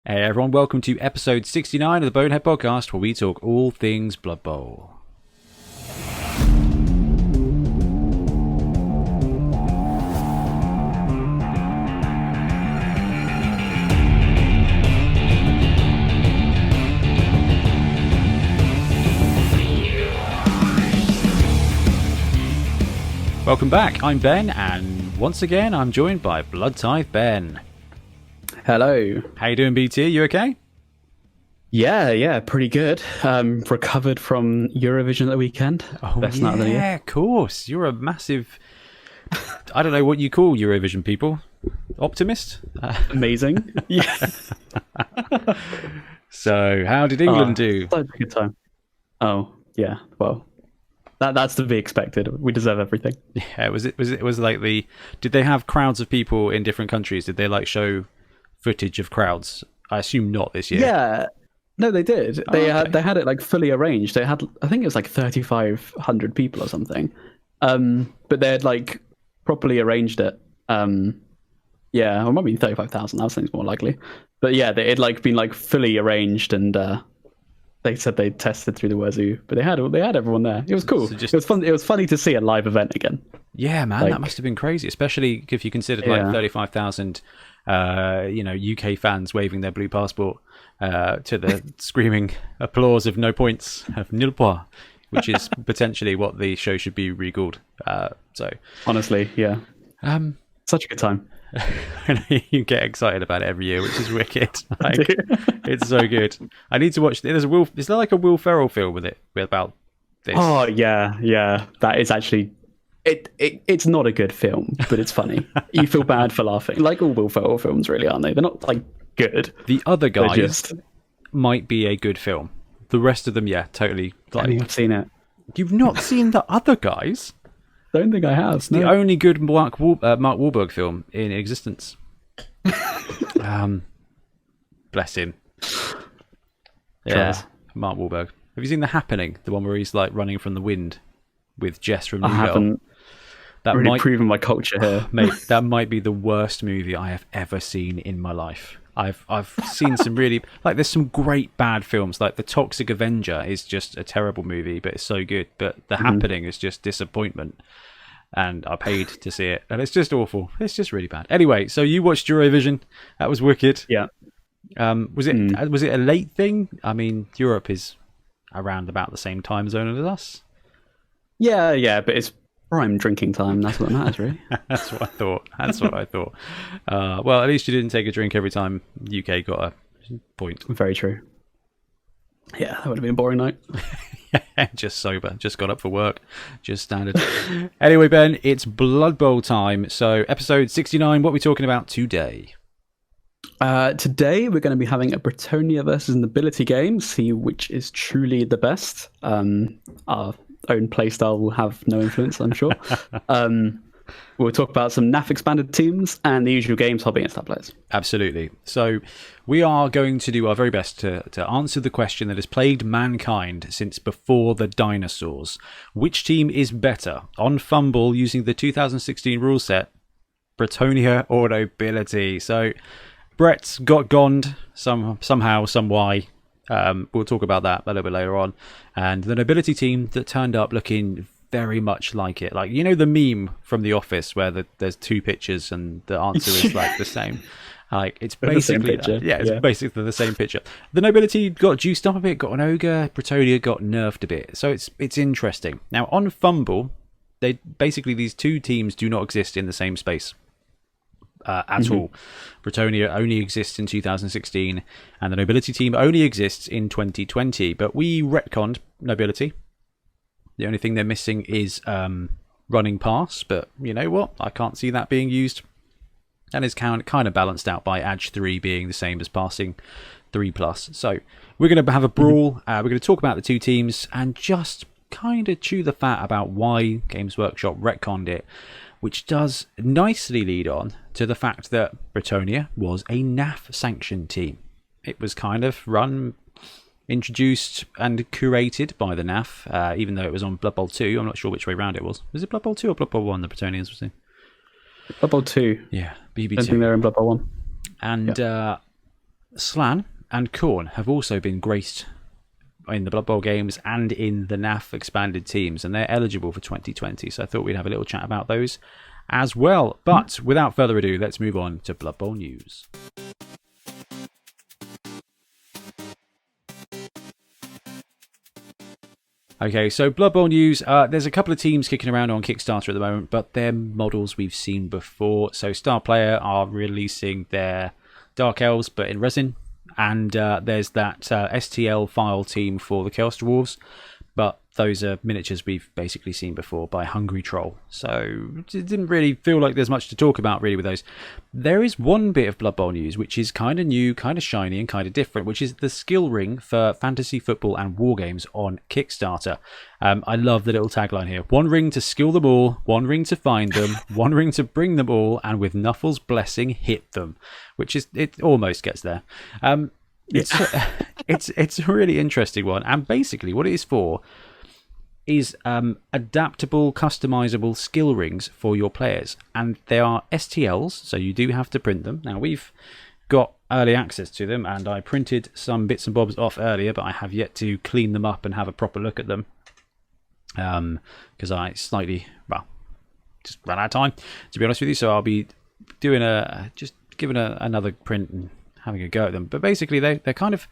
Hey everyone, welcome to episode 69 of the Bonehead Podcast, where we talk all things Blood Bowl. Welcome back, I'm Ben, and once again I'm joined by Blood Tithe Ben. Hello. How you doing, BT? You okay? Yeah, pretty good. Recovered from Eurovision at the weekend. Oh, Best night of the year. yeah, of course. You're a massive, I don't know what you call Eurovision people. Optimist? Amazing. Yeah. So, how did England do? Such a good time. Oh, yeah. Well, that's to be expected. We deserve everything. Yeah, was like the... Did they have crowds of people in different countries? Did they like show footage of crowds? I assume not this year. Yeah. No, they did. Oh, They okay. had it like fully arranged. They had, I think it was like 3,500 people or something. But they had like properly arranged it. Yeah, or maybe 35,000. That seems more likely. But yeah, it had like been like fully arranged, and they said they tested through the wazoo. But they had everyone there. It was cool. So just- It was fun. It was funny to see a live event again. Yeah, man, Like- that must have been crazy, especially if you considered like Yeah. 35,000 UK fans waving their blue passport to the screaming applause of no points, of nil points, which is potentially what the show should be recalled. So Honestly, yeah, such a good time. you get excited about it every year, which is wicked. Like, it's so good. I need to watch. Is there like a Will Ferrell film with about this? Oh yeah. That is actually. It's not a good film, but it's funny. You feel bad for laughing. Like all Will Ferrell films, really, aren't they? They're not like good. The Other They're Guys just. might be a good film. The rest of them, yeah, totally. I mean, I've seen it. You've not seen The Other Guys? Don't think I have. The No. only good Mark Wahlberg film in existence. Bless him. Yeah, Tries. Mark Wahlberg. Have you seen The Happening? The one where he's like running from the wind with Jess from New I haven't That really might, proven my culture here. mate, that might be the worst movie I have ever seen in my life. I've seen some really there's some great bad films. Like The Toxic Avenger is just a terrible movie, but it's so good. But The Happening is just disappointment. And I paid to see it, and it's just awful. It's just really bad. Anyway, so you watched Eurovision. That was wicked. Yeah. Was it a late thing? I mean, Europe is around about the same time zone as us. Yeah, but it's prime drinking time. That's what matters, really. That's what I thought. Well, at least you didn't take a drink every time UK got a point. Very true. Yeah, that would have been a boring night. Just sober. Just got up for work. Just standard. Anyway, Ben, it's Blood Bowl time. So, episode 69, what are we talking about today? Today, we're going to be having a Bretonnia versus Nobility game, see which is truly the best. Our own playstyle will have no influence, I'm sure. We'll talk about some NAF expanded teams and the usual games, hobby, and star players. Absolutely. So we are going to do our very best to answer the question that has plagued mankind since before the dinosaurs. Which team is better? On Fumble, using the 2016 rule set, Bretonnia or Nobility? So Brett's got gonned somehow, some why. We'll talk about that a little bit later on. And the Nobility team that turned up looking very much like it. Like, you know the meme from The Office where there's two pictures and the answer is like the same. Like, it's The same basically picture. that. It's basically the same picture. The Nobility got juiced up a bit, got an ogre. Bretonnia got nerfed a bit. So it's interesting. Now, on Fumble, these two teams do not exist in the same space. At all. Bretonnia only exists in 2016 and the Nobility team only exists in 2020, but we retconned Nobility. The only thing they're missing is running pass, but you know what? I can't see that being used. And it's kind of balanced out by Edge 3 being the same as passing 3+. So we're going to have a brawl. We're going to talk about the two teams and just kind of chew the fat about why Games Workshop retconned it, which does nicely lead on to the fact that Bretonnia was a NAF sanctioned team. It was kind of introduced and curated by the NAF, even though it was on Blood Bowl 2. I'm not sure which way round it was. Was it Blood Bowl 2 or Blood Bowl 1 the Bretonnians was in? Blood Bowl 2. Yeah, I don't think BB2. they're in Blood Bowl 1. And Slan and Khorne have also been graced in the Blood Bowl games and in the NAF expanded teams, and they're eligible for 2020. So I thought we'd have a little chat about those as well. But without further ado, let's move on to Blood Bowl news. Okay, so Blood Bowl news. There's a couple of teams kicking around on Kickstarter at the moment, but they're models we've seen before. So Star Player are releasing their Dark Elves, but in resin. And there's that STL file team for the Chaos Dwarves. But those are miniatures we've basically seen before by Hungry Troll. So it didn't really feel like there's much to talk about really with those. There is one bit of Blood Bowl news which is kind of new, kind of shiny and kind of different, which is the skill ring for fantasy football and war games on Kickstarter. I love the little tagline here. 1 ring to skill them all, 1 ring to find them, 1 ring to bring them all, and with Nuffle's blessing hit them. Which is, it almost gets there. It's a really interesting one, and basically what it is for is adaptable, customizable skill rings for your players, and they are STLs, so you do have to print them. Now we've got early access to them, and I printed some bits and bobs off earlier, but I have yet to clean them up and have a proper look at them because I just ran out of time, to be honest with you. So I'll be doing giving another print and having a go at them. But basically they're kind of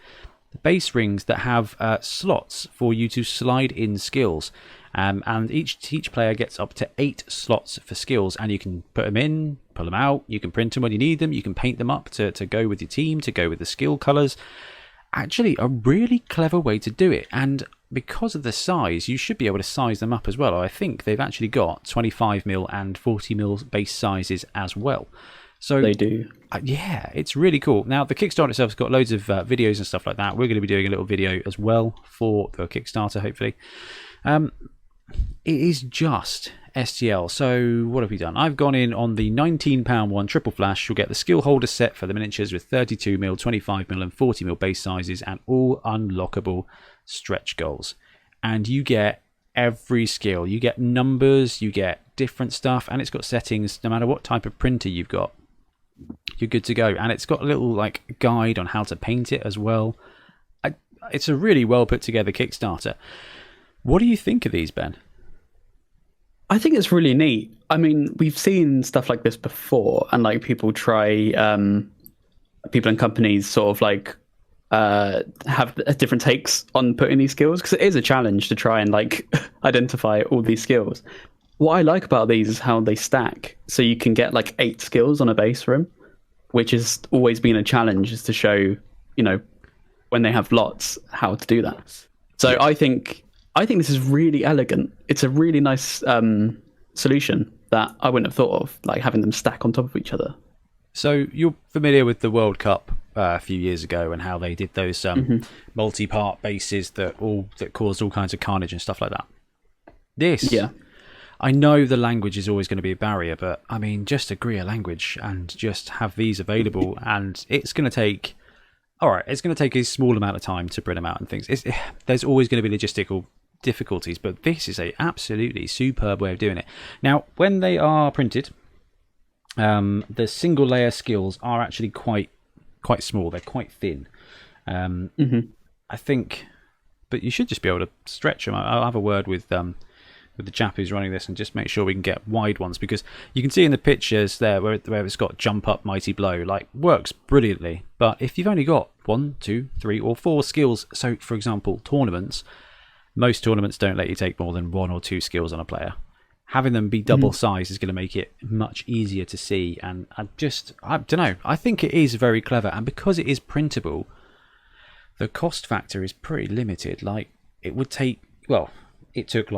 the base rings that have slots for you to slide in skills, and each player gets up to 8 slots for skills, and you can put them in, pull them out, you can print them when you need them, you can paint them up to go with your team, to go with the skill colours. Actually a really clever way to do it, and because of the size you should be able to size them up as well. I think they've actually got 25mm and 40mm base sizes as well. So they do. Yeah, it's really cool. Now, the Kickstarter itself has got loads of videos and stuff like that. We're going to be doing a little video as well for the Kickstarter, hopefully. It is just STL. So what have we done? I've gone in on the £19 one, triple flash. You'll get the skill holder set for the miniatures with 32mm, 25mm and 40mm base sizes and all unlockable stretch goals. And you get every skill. You get numbers, you get different stuff, and it's got settings no matter what type of printer you've got. You're good to go, and it's got a little guide on how to paint it as well. It's a really well put together Kickstarter. What do you think of these, Ben? I think it's really neat. I mean, we've seen stuff like this before, and people try, people and companies sort of have different takes on putting these skills, because it is a challenge to try and identify all these skills. What I like about these is how they stack, so you can get 8 skills on a base room, which has always been a challenge, is to show, when they have lots, how to do that. So I think this is really elegant. It's a really nice solution that I wouldn't have thought of, having them stack on top of each other. So you're familiar with the World Cup a few years ago and how they did those multi-part bases that caused all kinds of carnage and stuff like that. Yeah. I know the language is always going to be a barrier, but I mean, just agree a language and just have these available, and it's going to take a small amount of time to print them out and things. There's always going to be logistical difficulties, but this is a absolutely superb way of doing it. Now, when they are printed, the single layer skills are actually quite small. They're quite thin. I think, but you should just be able to stretch them. I'll have a word with the chap who's running this and just make sure we can get wide ones, because you can see in the pictures there where it's got jump up, mighty blow, works brilliantly. But if you've only got 1, 2, 3 or 4 skills, so for example most tournaments don't let you take more than 1 or 2 skills on a player. Having them be double size is going to make it much easier to see, and I don't know, I think it is very clever, and because it is printable, the cost factor is pretty limited. It took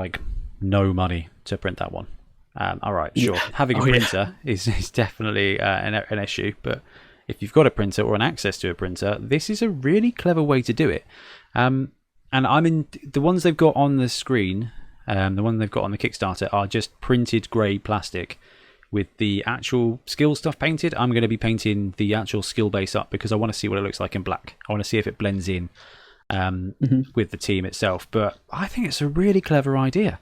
no money to print that one. All right, sure. Yeah. Having a printer is definitely an issue, but if you've got a printer or an access to a printer, this is a really clever way to do it. And the ones they've got on the screen, the one they've got on the Kickstarter, are just printed grey plastic with the actual skill stuff painted. I'm going to be painting the actual skill base up because I want to see what it looks like in black. I want to see if it blends in with the team itself. But I think it's a really clever idea.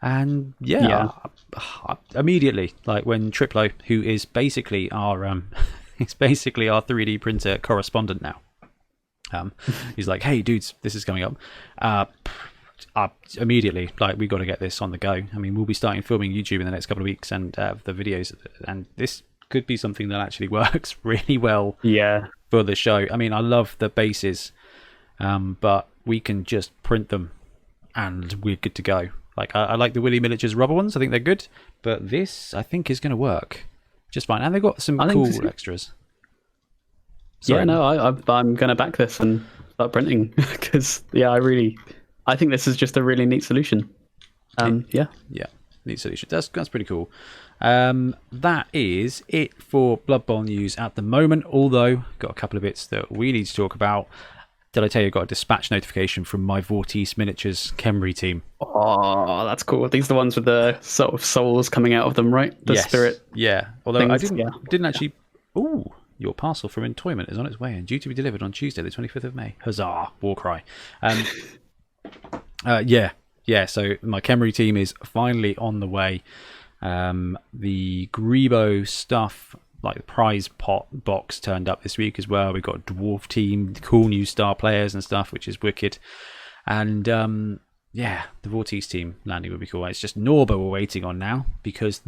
And immediately, when Triplo, who is basically our He's basically our 3D printer correspondent now. He's like, hey dudes, this is coming up. Immediately, like, we got to get this on the go. I mean, we'll be starting filming YouTube in the next couple of weeks, and the videos, and this could be something that actually works really well for the show. I mean, I love the bases, but we can just print them and we're good to go. Like, I like the Willy Miniatures rubber ones. I think they're good, but this, I think, is going to work just fine. And they've got some cool extras. Sorry. Yeah, no, I'm going to back this and start printing because, I think this is just a really neat solution. Yeah, neat solution. That's pretty cool. That is it for Blood Bowl news at the moment, although got a couple of bits that we need to talk about. Did I tell you I got a dispatch notification from my Vortice Miniatures Khemri team? Oh, that's cool. These are the ones with the sort of souls coming out of them, right? The spirit. Yeah. Although I didn't actually... Ooh, your parcel from Entoyment is on its way and due to be delivered on Tuesday, the 25th of May. Huzzah! War cry. So my Khemri team is finally on the way. The Grebo stuff, like the prize pot box, turned up this week as well. We've got a dwarf team, cool new star players and stuff, which is wicked. And the Vortice team landing would be cool. It's just Norba we're waiting on now, because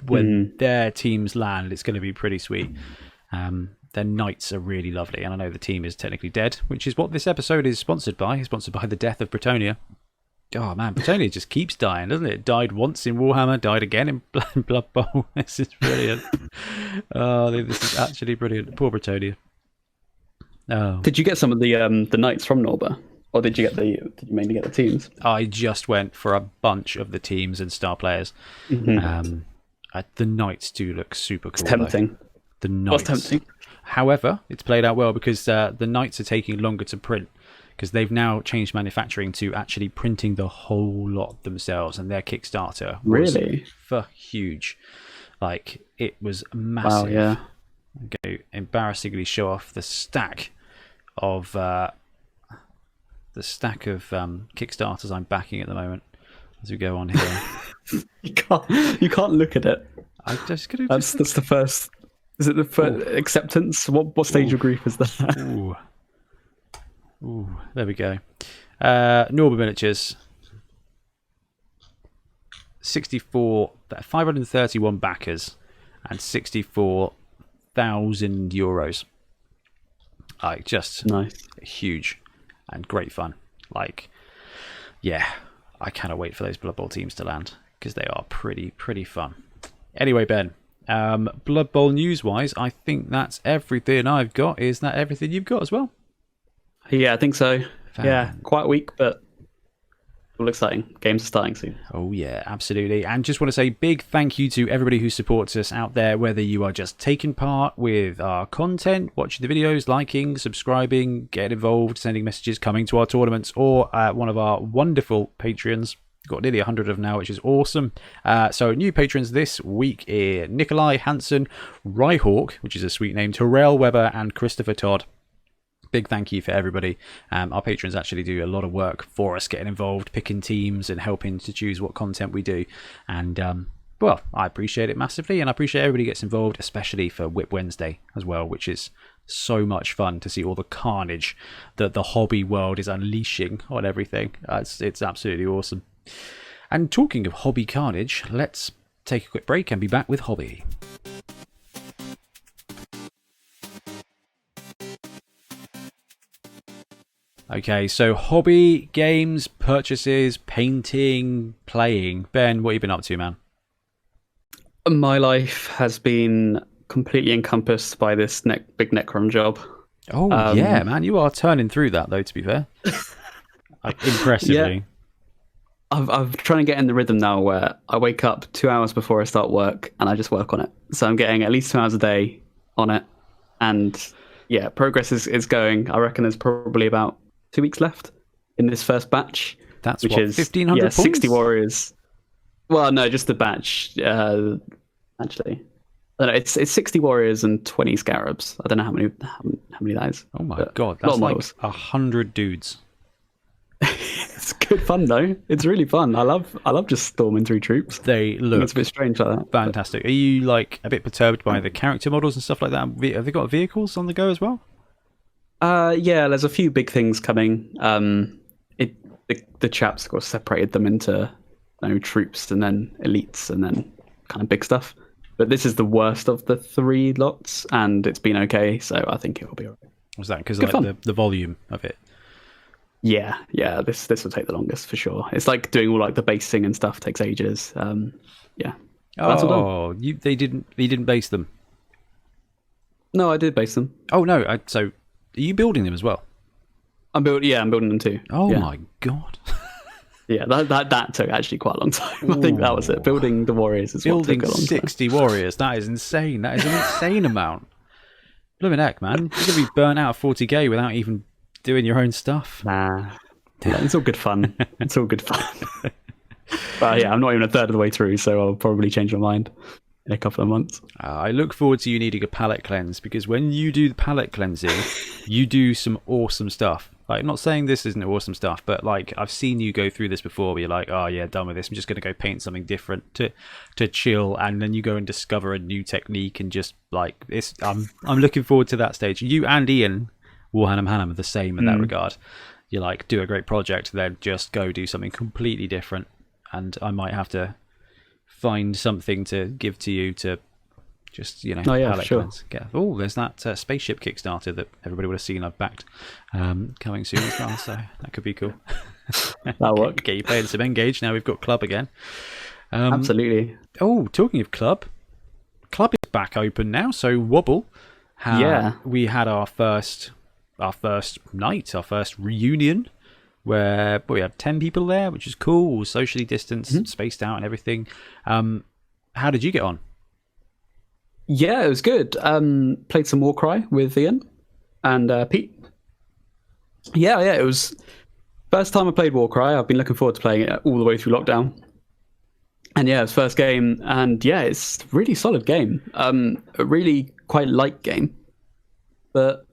when their teams land, it's going to be pretty sweet. Their knights are really lovely, and I know the team is technically dead, which is what this episode is sponsored by. It's sponsored by the death of Bretonnia. Oh man, Bretonnia just keeps dying, doesn't it? Died once in Warhammer, died again in Blood Bowl. This is brilliant. Oh, this is actually brilliant. Poor Bretonnia. Oh. Did you get some of the knights from Norba, or did you mainly get the teams? I just went for a bunch of the teams and star players. The knights do look super cool. It's tempting. The knights. What's tempting? However, it's played out well because the knights are taking longer to print, because they've now changed manufacturing to actually printing the whole lot themselves, and their Kickstarter was huge. Like, it was massive. Wow, yeah. I'm going to embarrassingly show off the stack of Kickstarters I'm backing at the moment as we go on here. You can't look at it. That's the first. Is it the first acceptance? What stage of grief is that? Ooh, there we go. Norba Miniatures. 531 backers and €64,000. Like, just nice. Huge and great fun. Like, yeah, I cannot wait for those Blood Bowl teams to land, because they are pretty fun. Anyway, Ben, Blood Bowl news-wise, I think that's everything I've got. Is that everything you've got as well? Yeah, I think so. Yeah, quite a week, but all exciting. Games are starting soon. Oh, yeah, absolutely. And just want to say big thank you to everybody who supports us out there, whether you are just taking part with our content, watching the videos, liking, subscribing, getting involved, sending messages, coming to our tournaments, or one of our wonderful Patreons. Got nearly 100 of them now, which is awesome. So new patrons this week are Nikolai Hansen, Ryhawk, which is a sweet name, Terrell Weber, and Christopher Todd. Big thank you for everybody. Our patrons actually do a lot of work for us, getting involved, picking teams, and helping to choose what content we do. And well, I appreciate it massively, and I appreciate everybody gets involved, especially for Whip Wednesday as well, which is so much fun to see all the carnage that the hobby world is unleashing on everything. It's absolutely awesome. And talking of hobby carnage, let's take a quick break and be back with Hobby. Okay, so hobby, games, purchases, painting, playing. Ben, what have you been up to, man? My life has been completely encompassed by this big Necron job. Oh, yeah, man. You are turning through that, though, to be fair. Impressively. Yeah. I'm trying to get in the rhythm now where I wake up 2 hours before I start work and I just work on it. So I'm getting at least 2 hours a day on it. And yeah, progress is going. I reckon there's probably about 2 weeks left in this first batch. That's which what, is 1,500 points? 60 warriors. Well, no, just the batch. Actually, I don't know, it's 60 warriors and 20 scarabs. I don't know how many that is. Oh my god, that's like 100 dudes. It's good fun though. It's really fun. I love just storming through troops. They look It's a bit strange like that. fantastic. Are you like a bit perturbed by the character models and stuff like that? Have they got vehicles on the go as well? Yeah, there's a few big things coming. The chaps of course separated them into troops and then elites and then kind of big stuff. But this is the worst of the 3 lots, and it's been okay, so I think it will be alright. Was that because of like, the volume of it? Yeah. This will take the longest for sure. It's like doing all like the basing and stuff takes ages. Yeah. That's all done. You didn't base them? No, I did base them. Oh no! So are you building them as well? I'm building them too. Oh yeah. my god! Yeah, that took actually quite a long time. I think that was it. Building the warriors is what took a long 60 warriors. That is insane. That is an insane amount. Blooming heck, man! You're gonna be burnt out of 40k without even doing your own stuff. Nah, it's all good fun. It's all good fun. But yeah, I'm not even a third of the way through, so I'll probably change my mind in a couple of months. I look forward to you needing a palette cleanse, because when you do the palette cleansing, you do some awesome stuff. Like, I'm not saying this isn't awesome stuff, but like I've seen you go through this before where you're like, oh yeah, done with this. I'm just going to go paint something different to chill, and then you go and discover a new technique and just like it's. I'm looking forward to that stage. You and Ian Warhammer Hannam are the same in that regard. You like do a great project, then just go do something completely different, and I might have to find something to give to you to just palette cleanse. Oh, there's that spaceship Kickstarter that everybody would have seen I've backed coming soon as well, so that could be cool. That'll work. Get you playing some Engage. Now we've got Club again. Absolutely. Oh, talking of Club is back open now, so Wobble. We had our first night, our first reunion, where we had 10 people there, which is cool, socially distanced, spaced out and everything. How did you get on? Yeah, it was good. Played some Warcry with Ian and Pete. Yeah, it was first time I played Warcry. I've been looking forward to playing it all the way through lockdown. And yeah, it was first game, and yeah, it's a really solid game. A really quite light game, but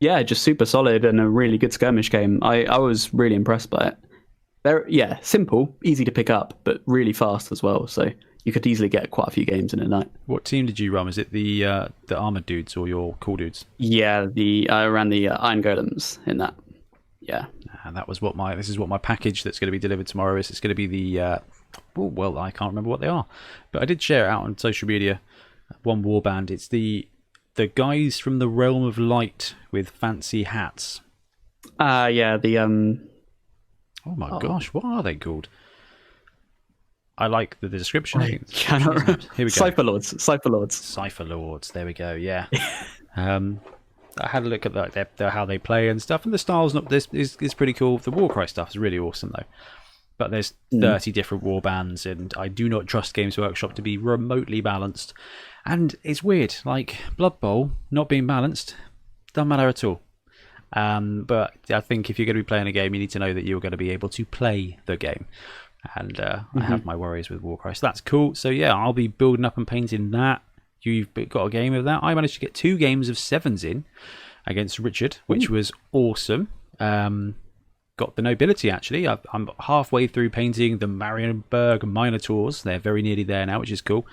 yeah, just super solid and a really good skirmish game. I was really impressed by it. Simple, easy to pick up, but really fast as well. So you could easily get quite a few games in a night. What team did you run? Is it the armored dudes or your cool dudes? Yeah, I ran the Iron Golems in that. Yeah, and that was what this is what my package that's going to be delivered tomorrow is. It's going to be the I can't remember what they are, but I did share it out on social media. One warband. It's the guys from the Realm of Light with fancy hats. Oh my gosh, what are they called? I like the description. Here we go. Cypher Lords. There we go. Yeah. I had a look at how they play and stuff, and the style's is pretty cool. The Warcry stuff is really awesome though. But there's 30 different war bands, and I do not trust Games Workshop to be remotely balanced. And it's weird, like Blood Bowl not being balanced doesn't matter at all. But I think if you're going to be playing a game, you need to know that you're going to be able to play the game. And I have my worries with Warcry, so that's cool. So yeah, I'll be building up and painting that. You've got a game of that. I managed to get 2 games of 7s in against Richard, which was awesome. Got the Nobility, actually. I'm halfway through painting the Marienburg Minotaurs. They're very nearly there now, which is cool.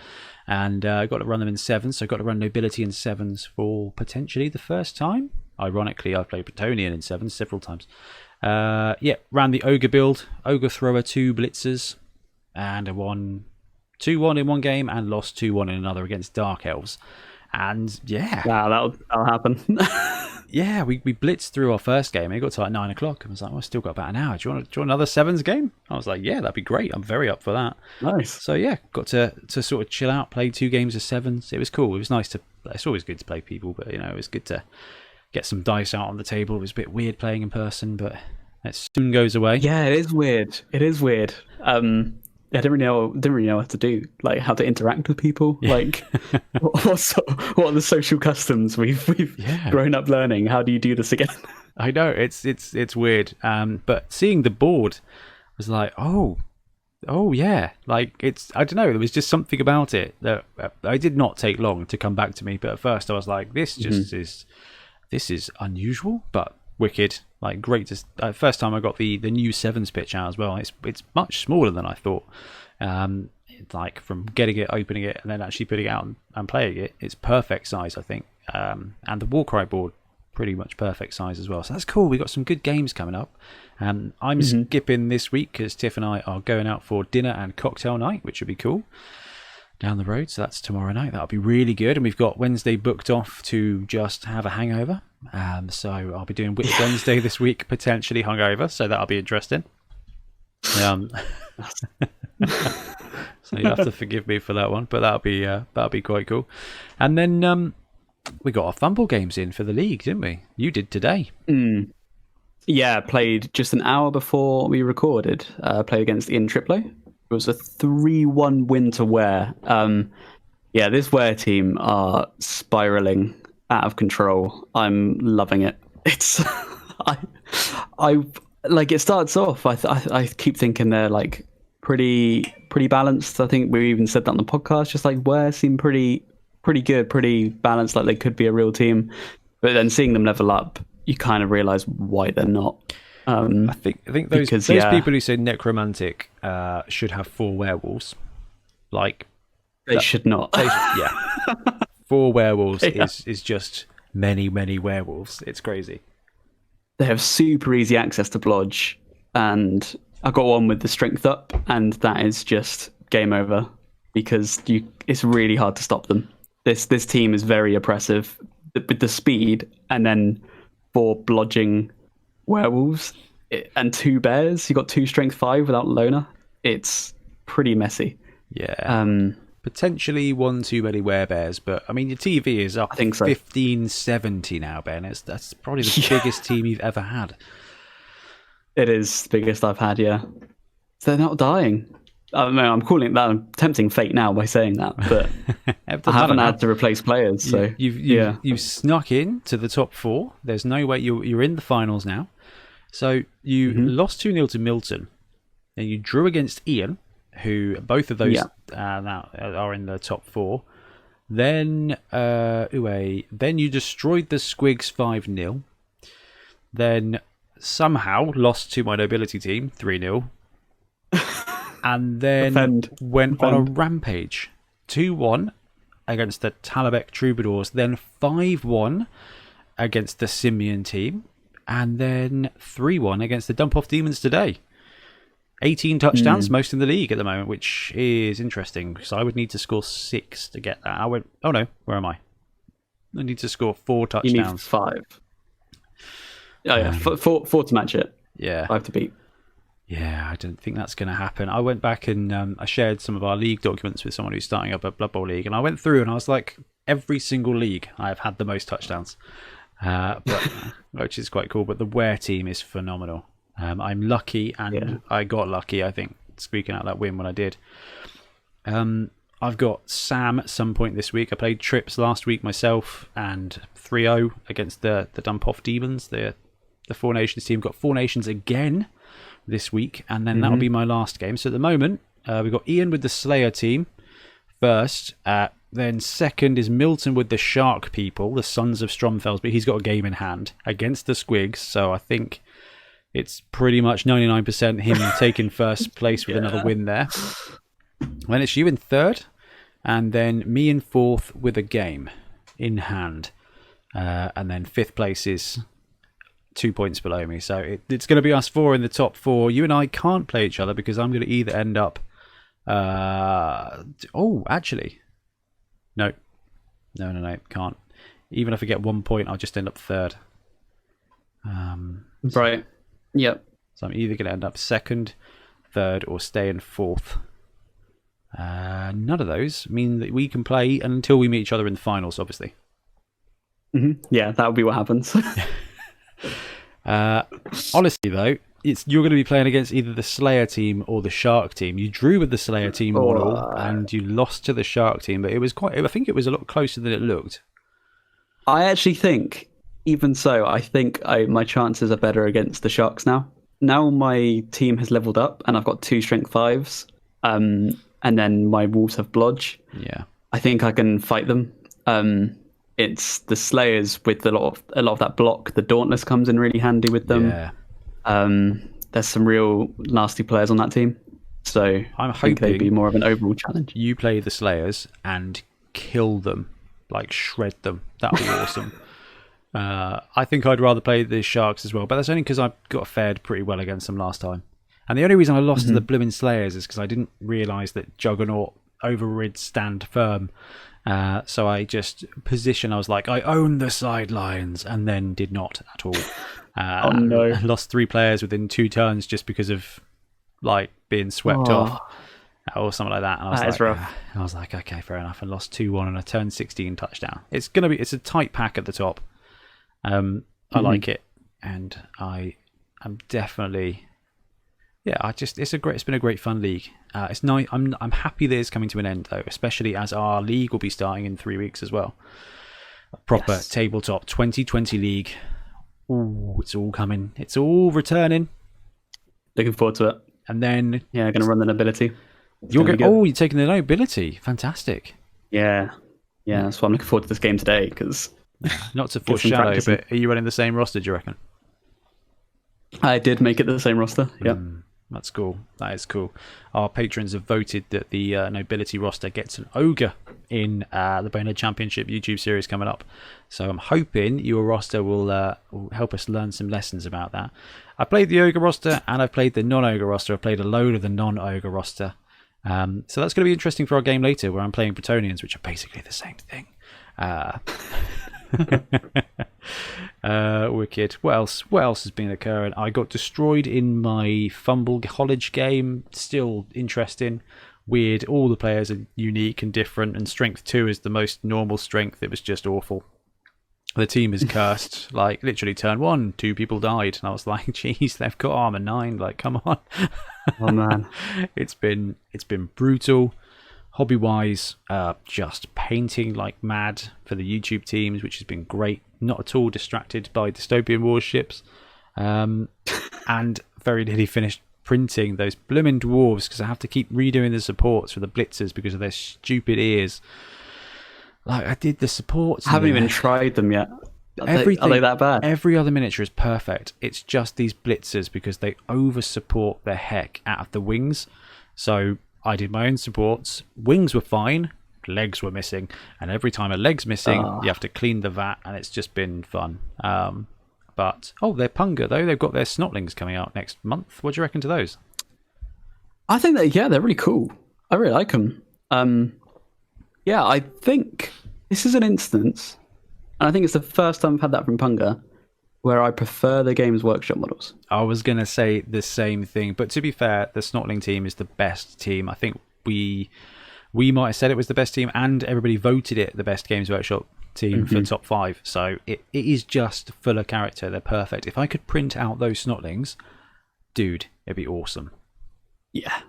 And I got to run them in 7s, so I got to run Nobility in 7s for potentially the first time. Ironically, I've played Bretonnia in 7s several times. Ran the Ogre build, Ogre Thrower, 2 Blitzers, and I won 2-1 in one game and lost 2-1 in another against Dark Elves. And yeah. Wow, that'll happen. Yeah, we blitzed through our first game and it got to like 9 o'clock. I was like, well, I've still got about an hour. Do you want another 7s game? I was like, yeah, that'd be great. I'm very up for that. Nice. So yeah, got to sort of chill out, play 2 games of 7s. It was cool. It was nice to. It's always good to play people, but it was good to get some dice out on the table. It was a bit weird playing in person, but it soon goes away. Yeah, it is weird. I didn't really know what to do, like how to interact with people. Yeah. Like, what are the social customs we've grown up learning? How do you do this again? I know it's weird. But seeing the board was like, oh yeah, like I don't know. There was just something about it that I did not take long to come back to me. But at first I was like, this is unusual, but wicked. Like great to first time I got the new sevens pitch out as well. It's much smaller than I thought. It's like from getting it, opening it, and then actually putting it out and playing it, it's perfect size, I think. And the Warcry board, pretty much perfect size as well. So that's cool. We've got some good games coming up. I'm skipping this week because Tiff and I are going out for dinner and cocktail night, which would be cool, down the road. So that's tomorrow night. That'll be really good. And we've got Wednesday booked off to just have a hangover. So I'll be doing Witch Wednesday this week, potentially hungover. So that'll be interesting. So you'll have to forgive me for that one, but that'll be quite cool. And then we got our Fumble games in for the league, didn't we? You did today. Yeah, played just an hour before we recorded. Played against Ian Triplo. It was a 3-1 win to Ware. Yeah, this Ware team are spiraling out of control. I'm loving it. It's I like it starts off. I keep thinking they're like pretty balanced. I think we even said that on the podcast. Just like Ware seem pretty good, pretty balanced. Like they could be a real team, but then seeing them level up, you kind of realize why they're not. I think those people who say necromantic should have 4 werewolves. Like they should not. Yeah, 4 werewolves is just many werewolves. It's crazy. They have super easy access to blodge, and I got one with the strength up, and that is just game over because it's really hard to stop them. This team is very oppressive with the speed, and then 4 blodging werewolves and 2 bears. You got 2 strength 5 without loner. It's pretty messy. Yeah. Potentially 1 too many werebears, but I mean your TV is up 1570 now, Ben. That's probably the biggest team you've ever had. It is the biggest I've had, yeah. So they're not dying. I don't know, I'm calling that, I'm tempting fate now by saying that, but I haven't had to replace players. So you've snuck in to the top 4. There's no way you're in the finals now. So you lost 2-0 to Milton, and you drew against Ian, who both of those now are in the top 4. Then then you destroyed the Squigs 5-0. Then somehow lost to my Nobility team 3-0. And then went on a rampage. 2-1 against the Talabek Troubadours, then 5-1 against the Simeon team, and then 3-1 against the Dump-Off Demons today. 18 touchdowns, most in the league at the moment, which is interesting because I would need to score 6 to get that. Oh no, where am I? I need to score 4 touchdowns. You need 5. Oh yeah, 4 to match it. Yeah. 5 to beat. Yeah, I don't think that's going to happen. I went back and I shared some of our league documents with someone who's starting up a Blood Bowl league, and I went through and I was like, every single league I have had the most touchdowns, which is quite cool. But the Ware team is phenomenal. I'm lucky, and I got lucky, I think, squeaking out that win when I did. I've got Sam at some point this week. I played Trips last week myself, and 3-0 against the Dump-Off Demons, the 4 Nations team. Got 4 Nations again this week, and then that'll be my last game. So at the moment, we've got Ian with the Slayer team first. Then second is Milton with the Shark people, the Sons of Stromfels, but he's got a game in hand against the Squigs. So I think it's pretty much 99% him taking first place with another win there. Then it's you in third, and then me in fourth with a game in hand. And then 5th place is 2 points below me. So it's going to be us 4 in the top 4. You and I can't play each other because I'm going to either end up... actually. No, can't. Even if I get 1 point, I'll just end up 3rd. Right. Yep. So I'm either going to end up 2nd, 3rd, or stay in 4th. None of those mean that we can play until we meet each other in the finals, obviously. Yeah, that would be what happens. Honestly, though, you're going to be playing against either the Slayer team or the Shark team. You drew with the Slayer team 1-1, and you lost to the Shark team, but I think it was a lot closer than it looked. I actually think, even so, my chances are better against the Sharks now. Now my team has leveled up, and I've got 2 strength 5s, and then my Wolves have blodge. Yeah. I think I can fight them. it's the Slayers with a lot of that block. The Dauntless comes in really handy with them. Yeah. There's some real nasty players on that team, so I'm I think they'd be hoping more of an overall challenge. you play the Slayers and kill them, like shred them. That would be awesome. I think I'd rather play the Sharks as well, but that's only because I got fared pretty well against them last time. And the only reason I lost to the blooming Slayers is because I didn't realise that Juggernaut overrid Stand Firm. So I just positioned, I was like, I own the sidelines, and then did not at all. Oh no! I lost 3 players within 2 turns just because of like being swept off or something like that. And That is rough. I was like, okay, fair enough. And lost 2-1 on a turn 16 touchdown. It's a tight pack at the top. I like it, and I'm definitely. Yeah, it's been a great fun league. It's nice. I'm happy that it's coming to an end though, especially as our league will be starting in 3 weeks as well. A proper tabletop 2020 league. Ooh, it's all coming. It's all returning. Looking forward to it. And then going to run the Nobility. you're taking the Nobility. Fantastic. Yeah, that's why I'm looking forward to this game today, because Not to foreshadow, but are you running the same roster? Do you reckon? I did make it the same roster. Yeah. That's cool. That is cool. Our patrons have voted that the Nobility roster gets an ogre in the Bonehead Championship YouTube series coming up. So I'm hoping your roster will help us learn some lessons about that. I played the ogre roster and I've played the non-ogre roster. I've played a load of the non-ogre roster. So that's going to be interesting for our game later, where I'm playing Bretonians, which are basically the same thing. Wicked. What else has been occurring? I got destroyed in my Fumble College game. Still interesting. Weird. All the players are unique and different, and strength 2 is the most normal strength. It was just awful. The team is cursed. Like, literally turn 1, 2 people died, and I was like, geez, they've got armor 9. Like, come on. Oh man. It's been brutal. Hobby-wise, just painting like mad for the YouTube teams, which has been great. Not at all distracted by dystopian warships. And very nearly finished printing those blooming dwarves, because I have to keep redoing the supports for the blitzers because of their stupid ears. Like, I did the supports. I haven't even tried them yet. Are they that bad? Every other miniature is perfect. It's just these blitzers, because they over-support the heck out of the wings. So I did my own supports. Wings were fine. Legs were missing. And every time a leg's missing, you have to clean the vat, and it's just been fun. But, they're Punga, though. They've got their Snotlings coming out next month. What do you reckon to those? I think they're really cool. I really like them. I think this is an instance, and I think it's the first time I've had that from Punga, where I prefer the Games Workshop models. I was going to say the same thing, but to be fair, the Snotling team is the best team. I think we might have said it was the best team, and everybody voted it the best Games Workshop team for top 5. So it is just full of character. They're perfect. If I could print out those Snotlings, dude, it'd be awesome. Yeah,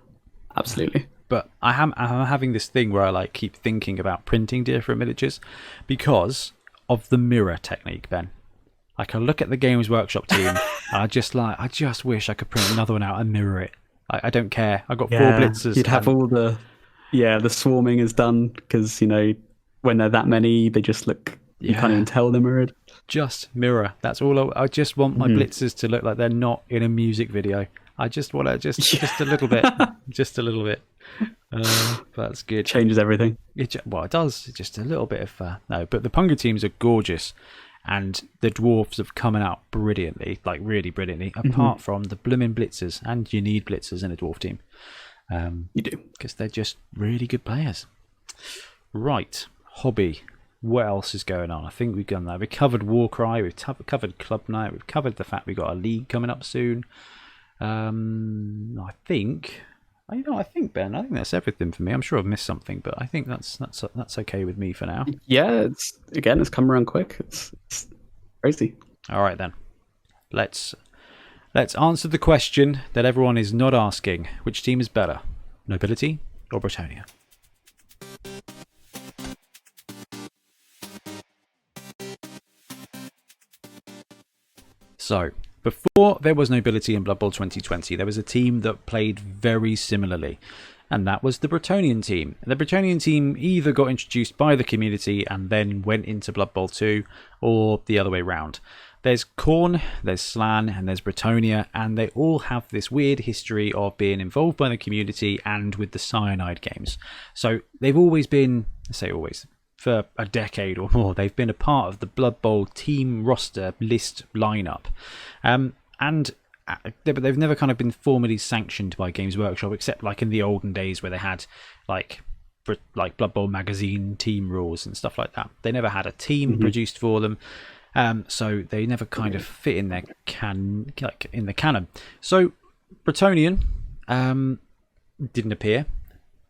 absolutely. But I'm having this thing where I keep thinking about printing different miniatures because of the mirror technique, Ben. I can look at the Games Workshop team and I just wish I could print another one out and mirror it. I don't care. I got 4 blitzers. You'd have all the swarming is done, because when they're that many, they just look. You can't even tell they're mirrored. Just mirror. That's all. I just want my blitzers to look like they're not in a music video. I just want to just a little bit, just a little bit. That's good. Changes everything. It does. Just a little bit of no. But the Punga teams are gorgeous. And the dwarves have come out brilliantly, like really brilliantly, apart from the blooming blitzers. And you need blitzers in a dwarf team. You do. Because they're just really good players. Right. Hobby. What else is going on? I think we've done that. We covered Warcry. We've covered Club Night. We've covered the fact we've got a league coming up soon. I think, Ben, I think that's everything for me. I'm sure I've missed something, but I think that's okay with me for now. Yeah, it's come around quick. It's crazy. All right then, let's answer the question that everyone is not asking: which team is better, Nobility or Bretonnia? So, before there was Nobility in Blood Bowl 2020, there was a team that played very similarly. and that was the Bretonnian team. The Bretonnian team either got introduced by the community and then went into Blood Bowl 2, or the other way round. There's Khorne, there's Slann, and there's Bretonnia, and they all have this weird history of being involved by the community and with the Cyanide games. So they've always been, I say always, for a decade or more, they've been a part of the Blood Bowl team roster list lineup. But they've never kind of been formally sanctioned by Games Workshop, except like in the olden days where they had like Blood Bowl magazine team rules and stuff like that. They never had a team produced for them. So they never kind of fit in their in the canon. So Bretonnian didn't appear,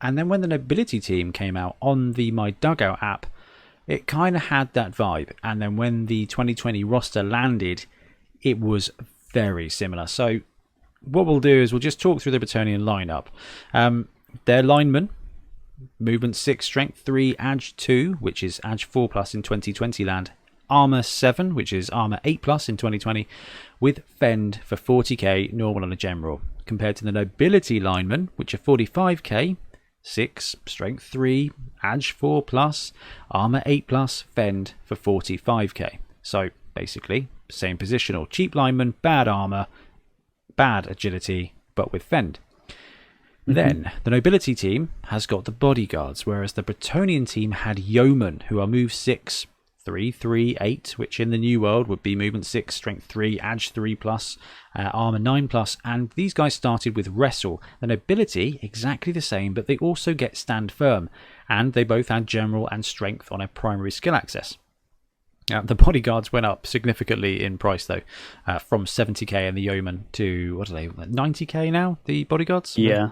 and then when the Nobility team came out on the My Dugout app, it kind of had that vibe. And then when the 2020 roster landed, it was very similar. So what we'll do is we'll just talk through the Bretonnian lineup. Their linemen, movement 6, strength 3, ag 2, which is ag 4+ in 2020 land. Armor 7, which is armor 8+ in 2020, with fend for 40k normal and a general, compared to the Nobility linemen, which are 45k, 6, strength 3, ag 4+, armor 8+, fend for 45k. So basically, same positional. Cheap lineman, bad armor, bad agility, but with fend. Then the Nobility team has got the bodyguards, whereas the Bretonnian team had yeomen, who are move 6, 3, 3, 8, which in the new world would be movement 6, strength 3, ag 3+, armor 9+, and these guys started with wrestle. The Nobility, exactly the same, but they also get stand firm, and they both had general and strength on a primary skill access. The bodyguards went up significantly in price, though, from 70k and the yeoman to, what are they, 90k now, the bodyguards? Yeah.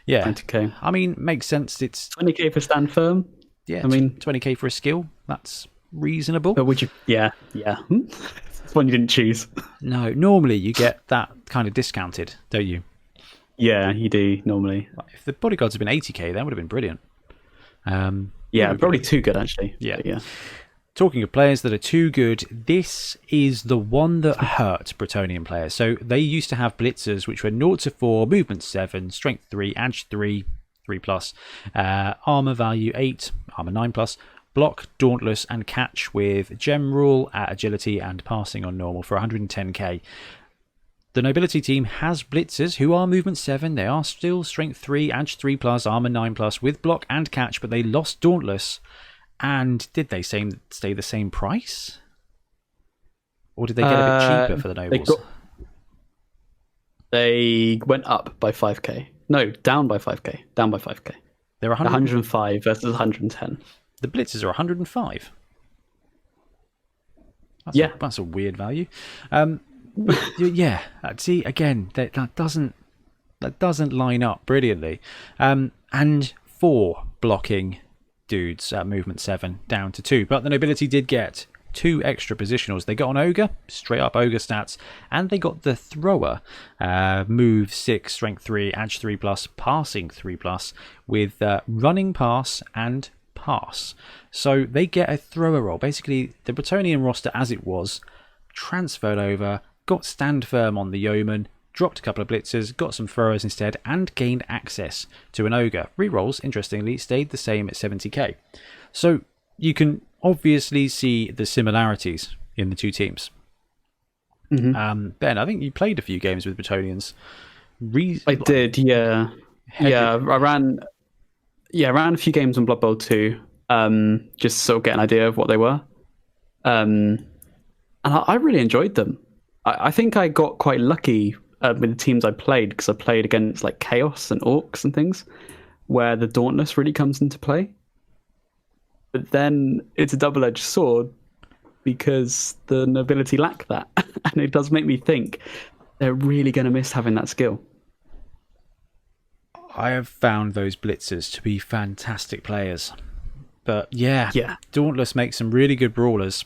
90k. I mean, makes sense. It's 20k for stand firm. Yeah, I mean, 20k for a skill. That's reasonable. But would you? Yeah. That's one you didn't choose. No, normally you get that kind of discounted, don't you? Yeah, you do normally. If the bodyguards had been 80k, that would have been brilliant. Yeah, probably too good actually. Yeah. Talking of players that are too good, this is the one that hurt Bretonnian players. So they used to have blitzers, which were 0 to 4, movement 7, strength 3, ag 3, 3+, armor value 8, armor 9+, block, dauntless, and catch with general, agility, and passing on normal for 110k. The Nobility team has blitzers who are movement 7. They are still strength 3, ag 3+, armor 9+, with block and catch, but they lost dauntless. And did they stay the same price? Or did they get a bit cheaper for the nobles? They went up by 5k. No, down by 5k. They're 105 versus 110. The blitzers are 105. That's a weird value. Yeah. See, again, that doesn't line up brilliantly. And 4 blocking dudes at movement 7 down to 2, but the Nobility did get 2 extra positionals. They got an ogre, straight up ogre stats, and they got the thrower, move 6, strength 3, ag 3+, passing 3+, with running pass and pass. So they get a thrower role. Basically, the Bretonnian roster as it was transferred over, got stand firm on the yeoman, dropped a couple of blitzers, got some throwers instead, and gained access to an ogre. Rerolls, interestingly, stayed the same at 70k. So you can obviously see the similarities in the two teams. Ben, I think you played a few games with Bretonnians. I did, yeah. I ran a few games on Blood Bowl 2, just to sort of get an idea of what they were. And I really enjoyed them. I think I got quite lucky with the teams I played, because I played against like Chaos and Orcs and things, where the Dauntless really comes into play. But then it's a double-edged sword, because the Nobility lack that. And it does make me think they're really going to miss having that skill. I have found those blitzers to be fantastic players. But yeah, Dauntless makes some really good brawlers.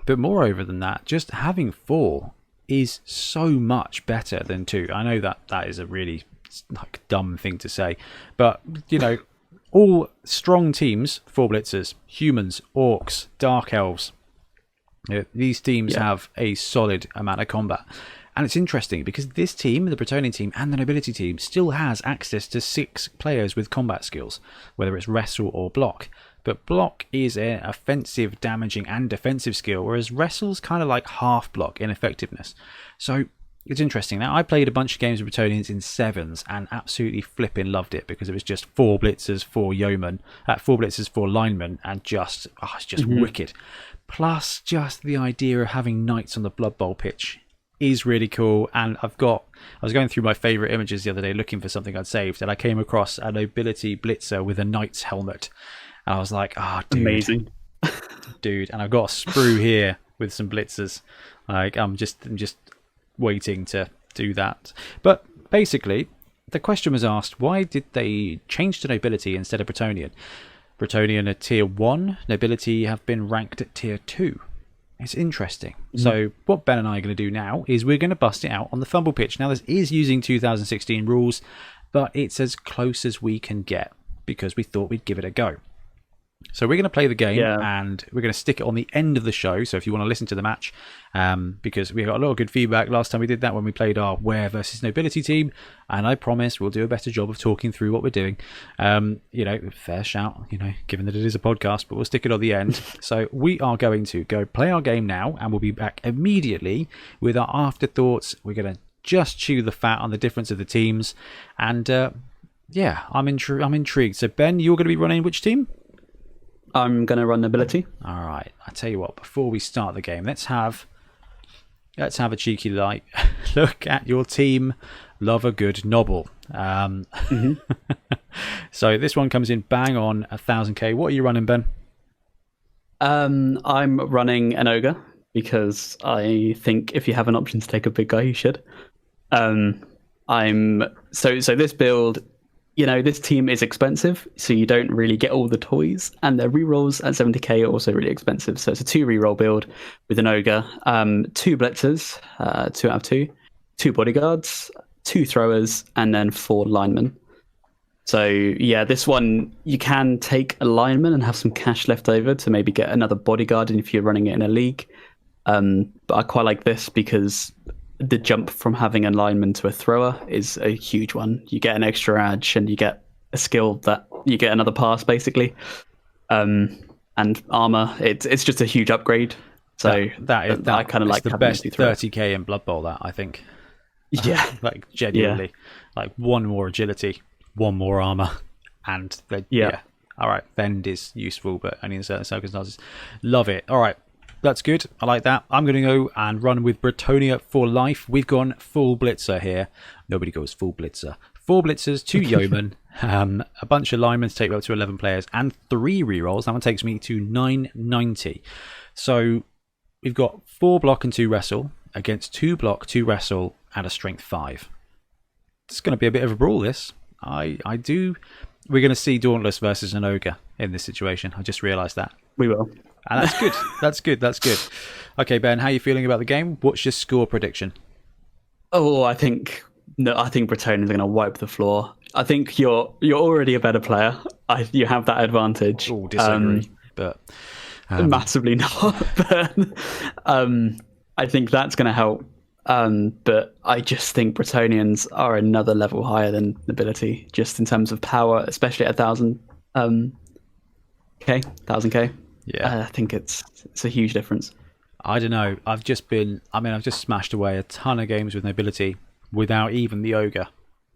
But moreover than that, just having 4 is so much better than 2. I know that is a really dumb thing to say, but all strong teams, 4 blitzers, humans, orcs, dark elves. These teams have a solid amount of combat, And it's interesting because this team, the Bretonnian team and the Nobility team, still has access to 6 players with combat skills, whether it's wrestle or block. But block is an offensive, damaging and defensive skill, whereas wrestle's kind of like half block in effectiveness. So it's interesting. Now, I played a bunch of games with Bretonnians in 7s and absolutely flipping loved it because it was just 4 blitzers, 4 yeomen, 4 blitzers, 4 linemen, and it's just wicked. Plus, just the idea of having knights on the Blood Bowl pitch is really cool. And I was going through my favourite images the other day looking for something I'd saved, and I came across a Nobility blitzer with a knight's helmet. And I was like, dude. Amazing. Dude, and I've got a sprue here with some blitzers. Like, I'm just waiting to do that. But basically, the question was asked, why did they change to Nobility instead of Bretonnian? Bretonnian are tier 1, Nobility have been ranked at tier 2. It's interesting. So what Ben and I are going to do now is we're going to bust it out on the Fumble pitch. Now, this is using 2016 rules, but it's as close as we can get because we thought we'd give it a go. So we're going to play the game and we're going to stick it on the end of the show. So if you want to listen to the match, because we got a lot of good feedback last time we did that when we played our Ware versus Nobility team. And I promise we'll do a better job of talking through what we're doing. Fair shout, given that it is a podcast, but we'll stick it on the end. So we are going to go play our game now and we'll be back immediately with our afterthoughts. We're going to just chew the fat on the difference of the teams. And I'm intrigued. So Ben, you're going to be running which team? I'm going to run Nobility. All right. I tell you what, before we start the game, let's have a cheeky look at your team. Love a good Nobble. So this one comes in bang on 1,000k. What are you running, Ben? I'm running an ogre because I think if you have an option to take a big guy, you should. So this build, this team is expensive, so you don't really get all the toys, and their rerolls at 70k are also really expensive. So it's a 2 reroll build with an ogre, 2 blitzers, 2 out of 2, 2 bodyguards, 2 throwers, and then 4 linemen. So yeah, this one you can take a lineman and have some cash left over to maybe get another bodyguard if you're running it in a league. But I quite like this because the jump from having a lineman to a thrower is a huge one. You get an extra edge and you get a skill that you get another pass basically. And armor, it's just a huge upgrade. So that I kind of like the best 30k in Blood Bowl. That I think, yeah, like genuinely, like 1 more agility, 1 more armor, and all right, bend is useful, but only in certain circumstances. Love it. All right. That's good. I like that. I'm going to go and run with Bretonnia for life. We've gone full blitzer here. Nobody goes full blitzer. 4 blitzers, 2 yeomen, a bunch of linemen to take me up to 11 players, and 3 rerolls. That one takes me to 990. So we've got 4 block and 2 wrestle against 2 block, 2 wrestle, and a strength 5. It's going to be a bit of a brawl, this. We're going to see Dauntless versus an ogre in this situation. I just realised that. We will. And that's good. That's good. Okay, Ben, how are you feeling about the game? What's your score prediction? Oh, I think Bretonnians are going to wipe the floor. I think you're already a better player. You have that advantage. Oh, disagree, but massively not. But I think that's going to help. But I just think Bretonnians are another level higher than Nobility, just in terms of power, especially at 1,000k. Yeah, I think it's a huge difference. I don't know. I've just smashed away a ton of games with Nobility without even the ogre,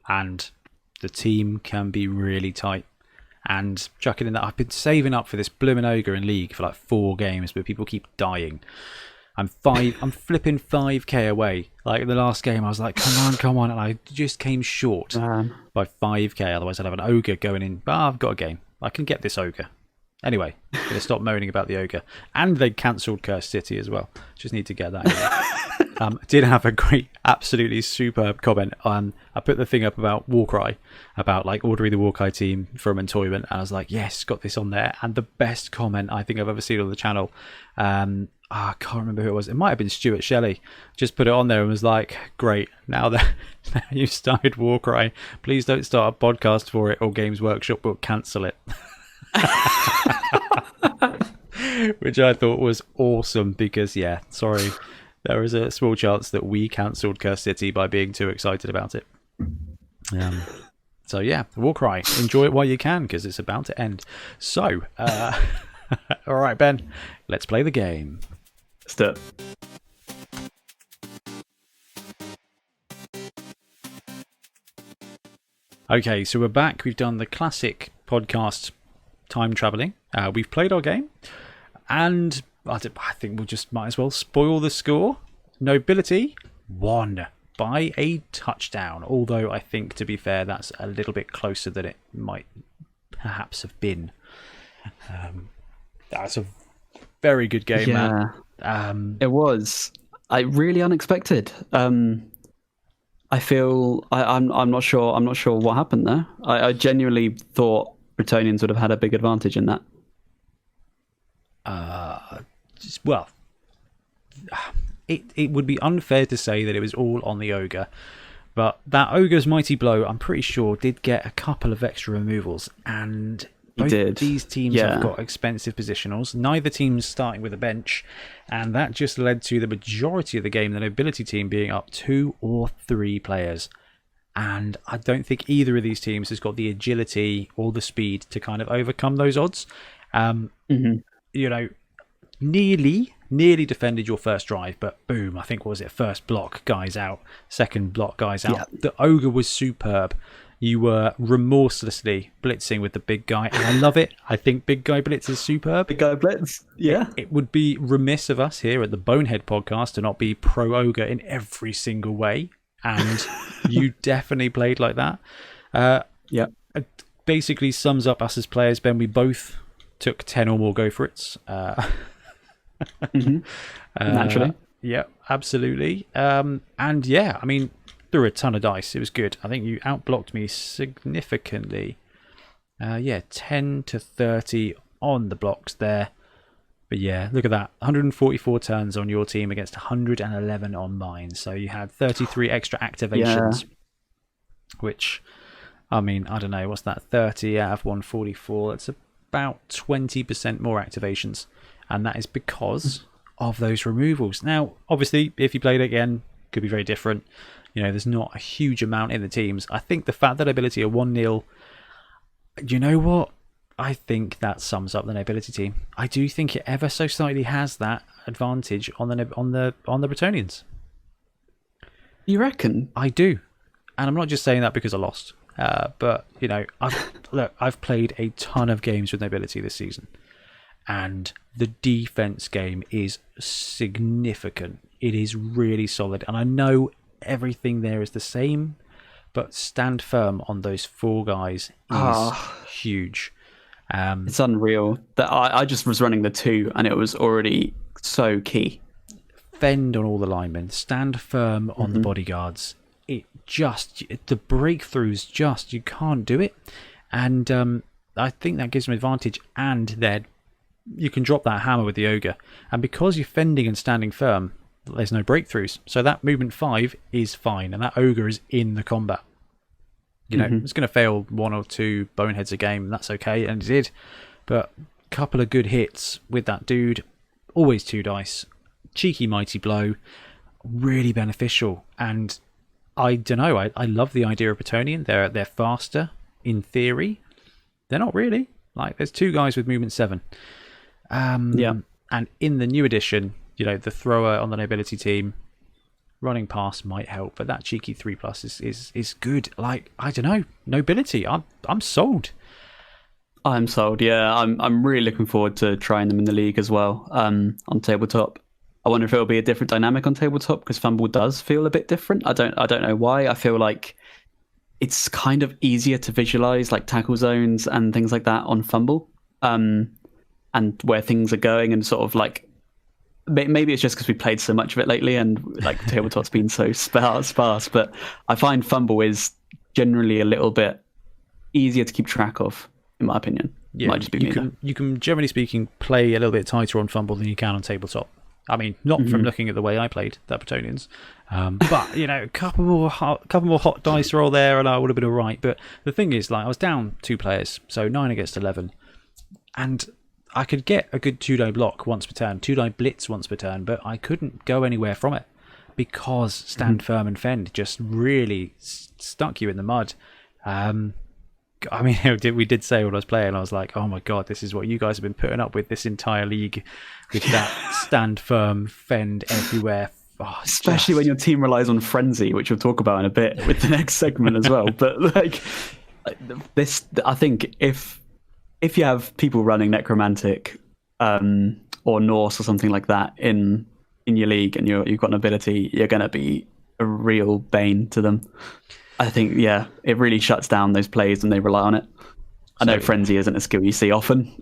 and the team can be really tight. And chucking in that, I've been saving up for this blooming ogre in League for like 4 games, but people keep dying. I'm flipping 5k away. Like in the last game, I was like, come on, and I just came short by 5k. Otherwise, I'd have an ogre going in. But I've got a game. I can get this ogre. Anyway, I'm going to stop moaning about the ogre. And they cancelled Cursed City as well. Just need to get that in. Did have a great, absolutely superb comment. I put the thing up about Warcry, about like ordering the Warcry team from Entoyment, and I was like, yes, got this on there. And the best comment I think I've ever seen on the channel, I can't remember who it was. It might have been Stuart Shelley. Just put it on there and was like, great, now that you've started Warcry, please don't start a podcast for it or Games Workshop will cancel it. Which I thought was awesome because, sorry, there is a small chance that we cancelled Curse City by being too excited about it. So yeah, Warcry, enjoy it while you can because it's about to end. So, all right, Ben, let's play the game. Let's do it. Okay, so we're back. We've done the classic podcast time traveling. We've played our game, and I think we'll just might as well spoil the score. Nobility won by a touchdown, although I think, to be fair, that's a little bit closer than it might perhaps have been. That's a very good game, man. It was. Really unexpected. I feel I'm not sure. I'm not sure what happened there. I genuinely thought Bretonians would have had a big advantage in that. Well, it would be unfair to say that it was all on the ogre, but that ogre's mighty blow, I'm pretty sure, did get a couple of extra removals, and both these teams have got expensive positionals. Neither team's starting with a bench, and that just led to the majority of the game, the Nobility team being up 2 or 3 players. And I don't think either of these teams has got the agility or the speed to kind of overcome those odds. You know, nearly defended your first drive, but boom, I think, what was it, first block, guys out, second block, guys out. Yeah. The ogre was superb. You were remorselessly blitzing with the big guy, and I love it. I think big guy blitz is superb. Big guy blitz, yeah. It would be remiss of us here at the Bonehead Podcast to not be pro ogre in every single way, and you definitely played like that. It basically sums up us as players, Ben. We both took 10 or more go for it's. Naturally. Yeah, absolutely. And yeah, I mean, threw a ton of dice. It was good. I think you outblocked me significantly. 10 to 30 on the blocks there. But yeah, look at that. 144 turns on your team against 111 on mine. So you had 33 extra activations. Which, I mean, I don't know. What's that? 30 out of 144. It's about 20% more activations. And that is because of those removals. Now, obviously, if you played it again, could be very different. You know, there's not a huge amount in the teams. I think the fact that Nobility are 1-0, you know what? I think that sums up the Nobility team. I do think it ever so slightly has that advantage on the Bretonians. You reckon? I do, and I'm not just saying that because I lost. But you know, I've played a ton of games with Nobility this season, and the defense game is significant. It is really solid, and I know everything there is the same, but stand firm on those 4 guys is huge. It's unreal. That I just was running the 2 and it was already so key. Fend on all the linemen, stand firm on the bodyguards. The breakthroughs, you can't do it. And I think that gives them advantage, and then you can drop that hammer with the ogre. And because you're fending and standing firm, there's no breakthroughs. So that movement 5 is fine, and that ogre is in the combat. You know, it's going to fail 1 or 2 boneheads a game, and that's okay, and it did. But a couple of good hits with that dude, always 2 dice, cheeky mighty blow, really beneficial. And I don't know, I love the idea of Bretonian. They're faster in theory. They're not really. Like, there's 2 guys with movement 7. And in the new edition, you know, the thrower on the Nobility team, running past might help, but that cheeky 3+ is good. Like, I don't know, Nobility, I'm sold. I'm sold. Yeah, I'm really looking forward to trying them in the league as well. On tabletop, I wonder if it'll be a different dynamic on tabletop, because Fumble does feel a bit different. I don't know why. I feel like it's kind of easier to visualize, like tackle zones and things like that on Fumble, and where things are going, and sort of like, maybe it's just because we played so much of it lately and like tabletop's been so sparse, but I find Fumble is generally a little bit easier to keep track of, in my opinion. Yeah, might just be you can, generally speaking, play a little bit tighter on Fumble than you can on tabletop. I mean, not from looking at the way I played the Bretonians, but you know, a couple more hot dice roll there, and I would have been all right. But the thing is, like, I was down 2 players, so 9 against 11, and I could get a good 2-die block once per turn, 2-die blitz once per turn, but I couldn't go anywhere from it because stand firm and fend just really stuck you in the mud. I mean, we did say when I was playing, I was like, oh my god, this is what you guys have been putting up with this entire league, with that stand firm, fend everywhere. Oh, especially when your team relies on frenzy, which we'll talk about in a bit with the next segment as well. But like this, I think if you have people running necromantic or Norse or something like that in your league, and you've got nobility, you're going to be a real bane to them. I think, yeah, it really shuts down those plays when they rely on it. I know frenzy isn't a skill you see often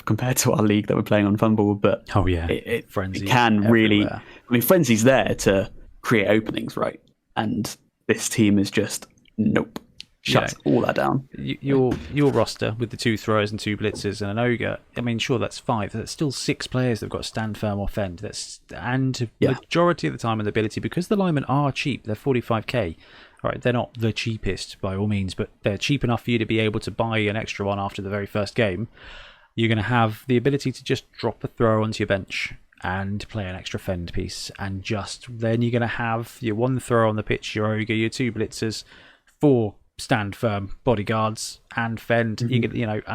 compared to our league that we're playing on Fumble, but it can really. I mean, frenzy's there to create openings, right? And this team is just nope. Shuts all that down. Your roster with the 2 throwers and 2 blitzers and an ogre, I mean, sure, that's 5. That's still 6 players that've got stand firm or fend. Majority of the time, in the ability, because the linemen are cheap, they're 45k. Right, they're not the cheapest by all means, but they're cheap enough for you to be able to buy an extra one after the very first game. You're going to have the ability to just drop a thrower onto your bench and play an extra fend piece, and then you're going to have your 1 thrower on the pitch, your ogre, your 2 blitzers, 4 stand firm bodyguards and fend. And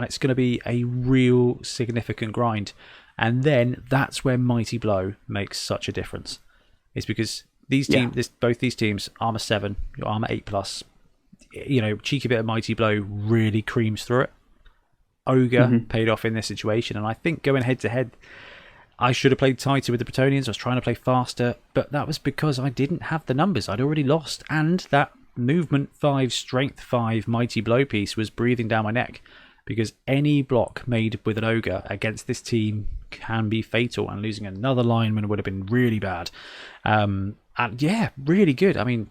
it's going to be a real significant grind. And then that's where Mighty Blow makes such a difference. It's because these teams, both these teams, armor 7, your armor 8+, cheeky bit of Mighty Blow really creams through it. Ogre paid off in this situation, and I think going head to head, I should have played tighter with the Bretonnians. I was trying to play faster, but that was because I didn't have the numbers. I'd already lost, and that movement 5, strength 5 Mighty Blow piece was breathing down my neck, because any block made with an ogre against this team can be fatal, and losing another lineman would have been really bad. And yeah, really good. I mean,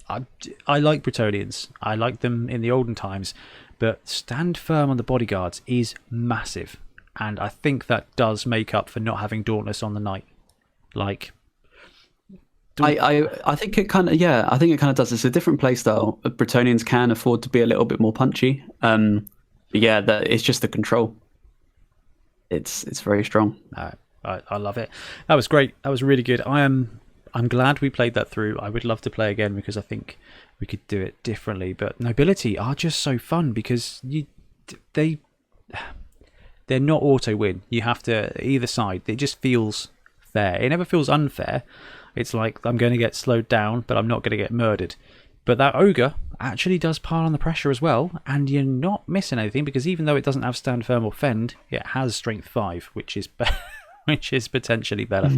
I like Bretonnians. I like them in the olden times, but stand firm on the bodyguards is massive, and I think that does make up for not having Dauntless on the night. Like, I think it kind of I think it kind of does. It's a different play style. Bretonnians can afford to be a little bit more punchy. It's just the control. It's very strong. I love it. That was great. That was really good. I'm glad we played that through. I would love to play again because I think we could do it differently. But Nobility are just so fun because they're not auto win. You have to either side. It just feels fair. It never feels unfair. It's like I'm going to get slowed down, but I'm not going to get murdered. But that ogre actually does pile on the pressure as well, and you're not missing anything because even though it doesn't have stand firm or fend, it has strength 5, which is which is potentially better.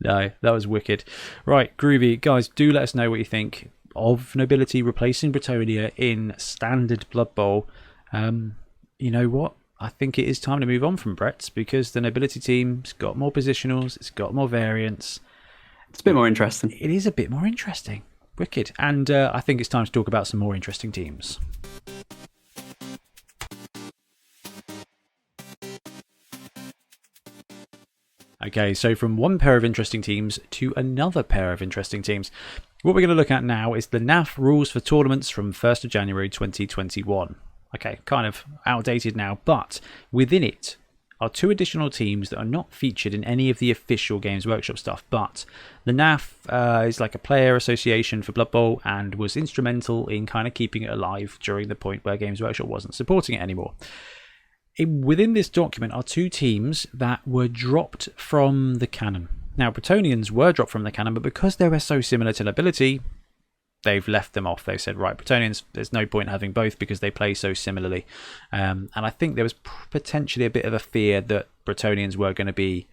No, that was wicked. Right, groovy. Guys, do let us know what you think of Nobility replacing Bretonnia in standard Blood Bowl. You know what? I think it is time to move on from Brett's because the Nobility team's got more positionals, it's got more variants. It's a bit more interesting. It is a bit more interesting. Wicked. And I think it's time to talk about some more interesting teams. Okay, so from one pair of interesting teams to another pair of interesting teams. What we're going to look at now is the NAF rules for tournaments from 1st of January 2021. Okay, kind of outdated now, but within it are 2 additional teams that are not featured in any of the official Games Workshop stuff, but the NAF is like a player association for Blood Bowl and was instrumental in kind of keeping it alive during the point where Games Workshop wasn't supporting it anymore. Within this document are 2 teams that were dropped from the canon. Now, Bretonnians were dropped from the canon, but because they were so similar to Nobility, they've left them off. They said, right, Bretonnians, there's no point in having both because they play so similarly. And I think there was potentially a bit of a fear that Bretonnians were going to be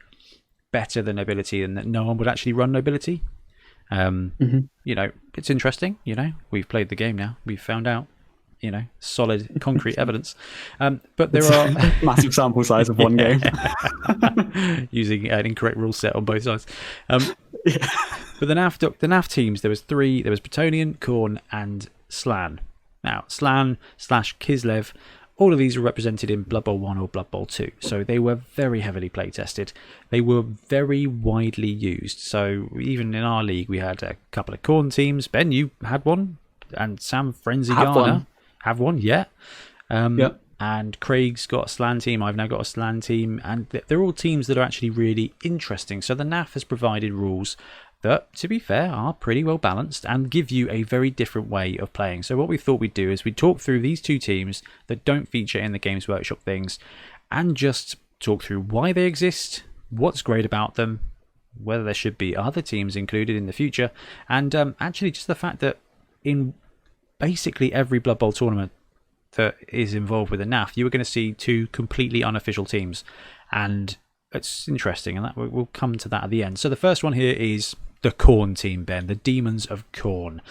better than Nobility and that no one would actually run Nobility. It's interesting. We've played the game now. We've found out. Solid concrete evidence. But there are massive sample size of one game using an incorrect rule set on both sides. But the NAF teams, there was 3. There was Bretonnian, Khorne, and Slann. Now, Slann/Kislev, all of these were represented in Blood Bowl 1 or Blood Bowl 2. So they were very heavily play tested. They were very widely used. So even in our league, we had a couple of Khorne teams. Ben, you had one, and Sam Frenzy Garner have one, yeah. and Craig's got a Slan team. I've now got a Slan team, and they're all teams that are actually really interesting. So the NAF has provided rules that, to be fair, are pretty well balanced and give you a very different way of playing. So what we thought we'd do is we'd talk through these two teams that don't feature in the Games Workshop things, and just talk through why they exist, what's great about them, whether there should be other teams included in the future, and actually just the fact that in basically every Blood Bowl tournament that is involved with a NAF, you are going to see two completely unofficial teams, and it's interesting, and that we'll come to that at the end. So the first one here is the Khorne team, Ben, the Demons of Khorne.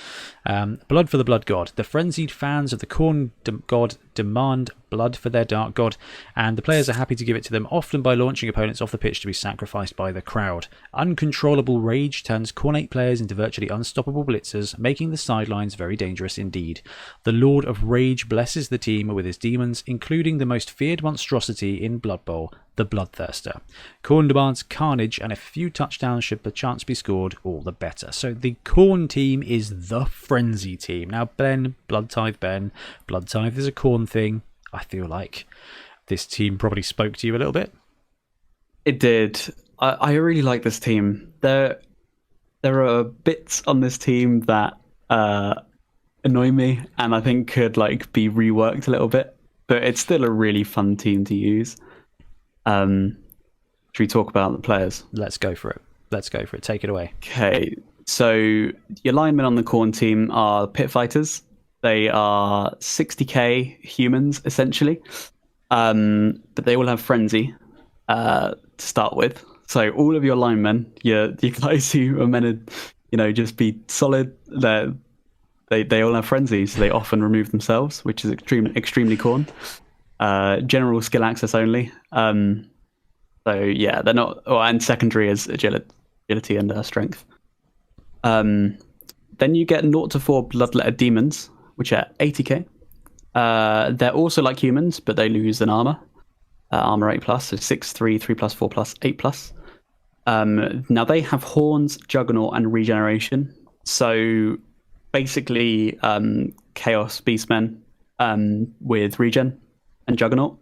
Blood for the Blood God. The frenzied fans of the Khorne God demand blood for their dark god, and the players are happy to give it to them, often by launching opponents off the pitch to be sacrificed by the crowd. Uncontrollable rage turns Khornate players into virtually unstoppable blitzers, making the sidelines very dangerous indeed. The Lord of Rage blesses the team with his demons, including the most feared monstrosity in Blood Bowl, the Bloodthirster. Khorne demands carnage, and if a few touchdowns should perchance be scored, all the better. So the Khorne team is the frenzy team. Now, Ben, Blood Tithe is a Khorne thing. I feel like this team probably spoke to you a little bit. It did. I really like this team. There are bits on this team that annoy me, and I think could be reworked a little bit. But it's still a really fun team to use. Should we talk about the players? Let's go for it. Take it away. Okay. So your linemen on the Khorne team are pit fighters. They are 60k humans, essentially. But they all have frenzy to start with. So all of your linemen, your guys who are meant to, just be solid, they all have frenzy, so they often remove themselves, which is extremely Khorne. General skill access only. So yeah, they're not. And secondary is agility and strength. Then you get 0 to 4 bloodletter demons, which are 80k. They're also like humans, but they lose an armor. Armor 8+, so 6, 3, 3+, 4+, 8+. Now they have horns, juggernaut, and regeneration. So basically, chaos beastmen with regen and juggernaut.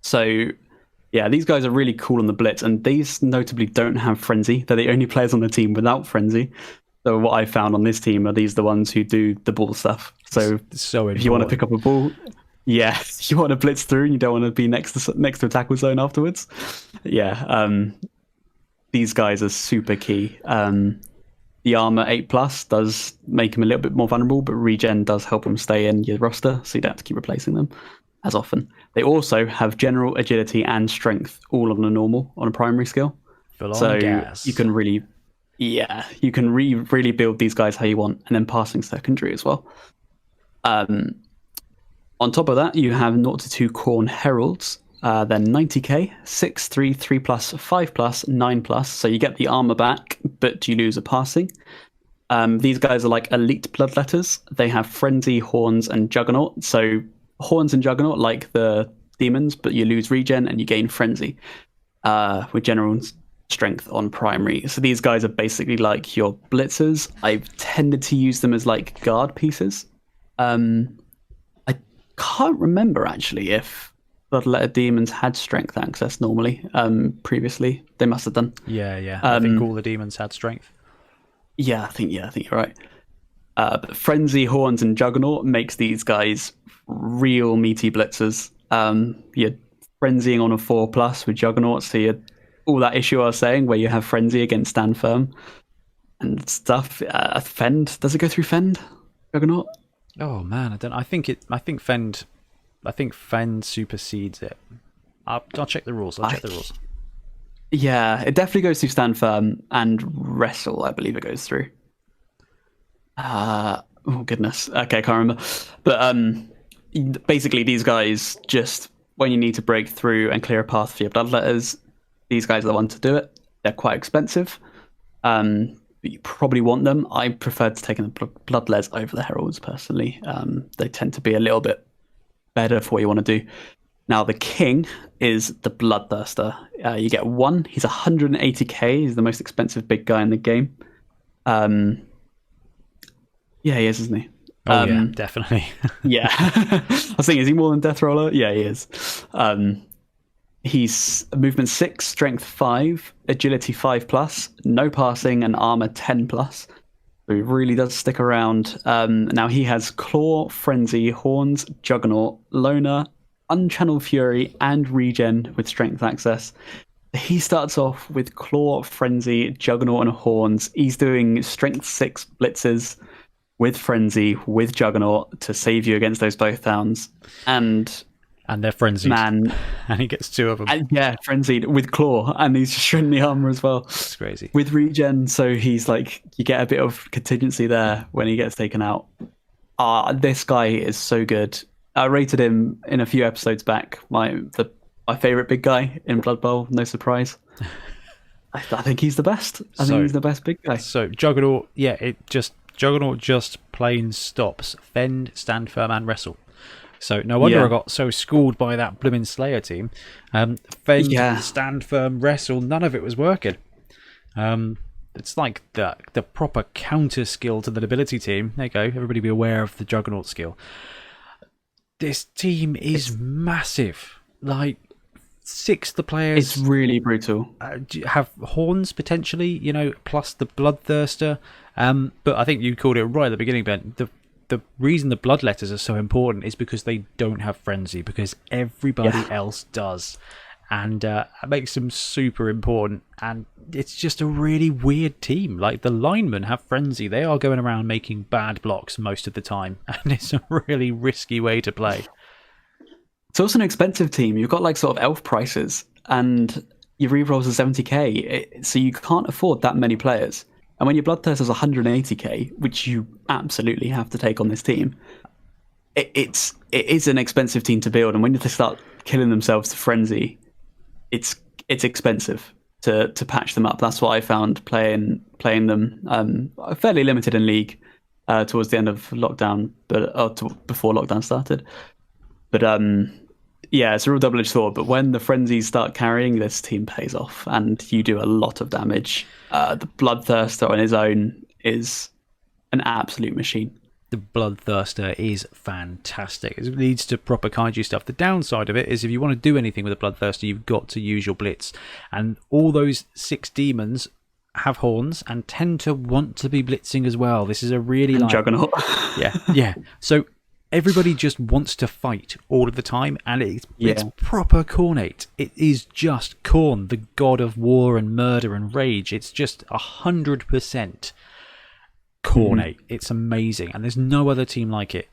So yeah, these guys are really cool on the blitz, and these notably don't have frenzy. They're the only players on the team without frenzy. So what I found on this team are these the ones who do the ball stuff. So if you want to pick up a ball, yeah, you want to blitz through and you don't want to be next to a tackle zone afterwards. Yeah, these guys are super key. The armor 8+ does make them a little bit more vulnerable, but regen does help them stay in your roster, so you don't have to keep replacing them as often. They also have general agility and strength, all on a primary skill. So gas. You can really. Yeah, you can really build these guys how you want, and then passing secondary as well. On top of that, you have 0 to 2 Khorne Heralds. Then 90k, 6, 3, 3+, 5+, 9+. So you get the armor back, but you lose a passing. These guys are like elite bloodletters. They have frenzy, horns, and juggernaut. So horns and juggernaut like the demons, but you lose regen and you gain frenzy with general strength on primary. So these guys are basically like your blitzers. I've tended to use them as like guard pieces. I can't remember actually if bloodletter demons had strength access normally. Previously they must have done. Yeah. I think all the demons had strength. Yeah, I think you're right. But frenzy, horns, and juggernaut makes these guys real meaty blitzers. You're frenzying on a 4+ with juggernaut, so you're all that issue I was saying, where you have frenzy against stand firm and stuff. Fend, does it go through fend? Juggernaut? Oh man, I think fend supersedes it. I'll check the rules. Yeah, it definitely goes through stand firm and wrestle. I believe it goes through. Oh goodness. Okay, I can't remember. But basically, these guys just when you need to break through and clear a path for your bloodletters. These guys are the ones to do it. They're quite expensive. But you probably want them. I prefer to take the bloodletters over the heralds, personally. They tend to be a little bit better for what you want to do. Now, the king is the Bloodthirster. You get one. He's 180k. He's the most expensive big guy in the game. Yeah, he is, isn't he? Oh yeah, definitely. Yeah. I was thinking, is he more than Death Roller? Yeah, he is. He's movement 6, strength 5, agility 5+, no passing, and armor 10+. So he really does stick around. Now he has Claw, Frenzy, Horns, Juggernaut, Loner, Unchanneled Fury, and Regen with strength access. He starts off with Claw, Frenzy, Juggernaut, and Horns. He's doing strength 6 blitzes with Frenzy, with Juggernaut to save you against those both downs. And they're frenzied. Man. And he gets 2 of them. And yeah, Frenzied with Claw. And he's just shredding the armor as well. It's crazy. With Regen, so he's like, you get a bit of contingency there when he gets taken out. This guy is so good. I rated him in a few episodes back. My favorite big guy in Blood Bowl, no surprise. I think he's the best. I think he's the best big guy. So Juggernaut, Juggernaut just plain stops Fend, Stand Firm, and Wrestle. So no wonder I got so schooled by that blooming Slayer team. Fend, Stand Firm, Wrestle, none of it was working. It's like the proper counter skill to the Nobility team. There you go. Everybody be aware of the Juggernaut skill. This team is massive. Like, 6 the players. It's really brutal. Have horns potentially, plus the Bloodthirster. But I think you called it right at the beginning, Ben. The reason the Bloodletters are so important is because they don't have Frenzy, because everybody else does. And it makes them super important. And it's just a really weird team. Like, the linemen have Frenzy. They are going around making bad blocks most of the time. And it's a really risky way to play. It's also an expensive team. You've got like sort of elf prices, and your rerolls are 70k, so you can't afford that many players. And when your Bloodthirst is 180k, which you absolutely have to take on this team, it is an expensive team to build. And when they start killing themselves to Frenzy, it's expensive to patch them up. That's what I found playing them. Fairly limited in League towards the end of lockdown, but before lockdown started. But it's a real double-edged sword. But when the Frenzies start carrying, this team pays off, and you do a lot of damage. The Bloodthirster on his own is an absolute machine. The Bloodthirster is fantastic. It leads to proper kaiju stuff. The downside of it is if you want to do anything with a Bloodthirster, you've got to use your Blitz. And all those 6 demons have horns and tend to want to be blitzing as well. This is a really... Juggernaut. Yeah. So... everybody just wants to fight all of the time, and it's proper Khornate. It is just Khorne, the god of war and murder and rage. It's just 100% Khornate. It's amazing, and there's no other team like it.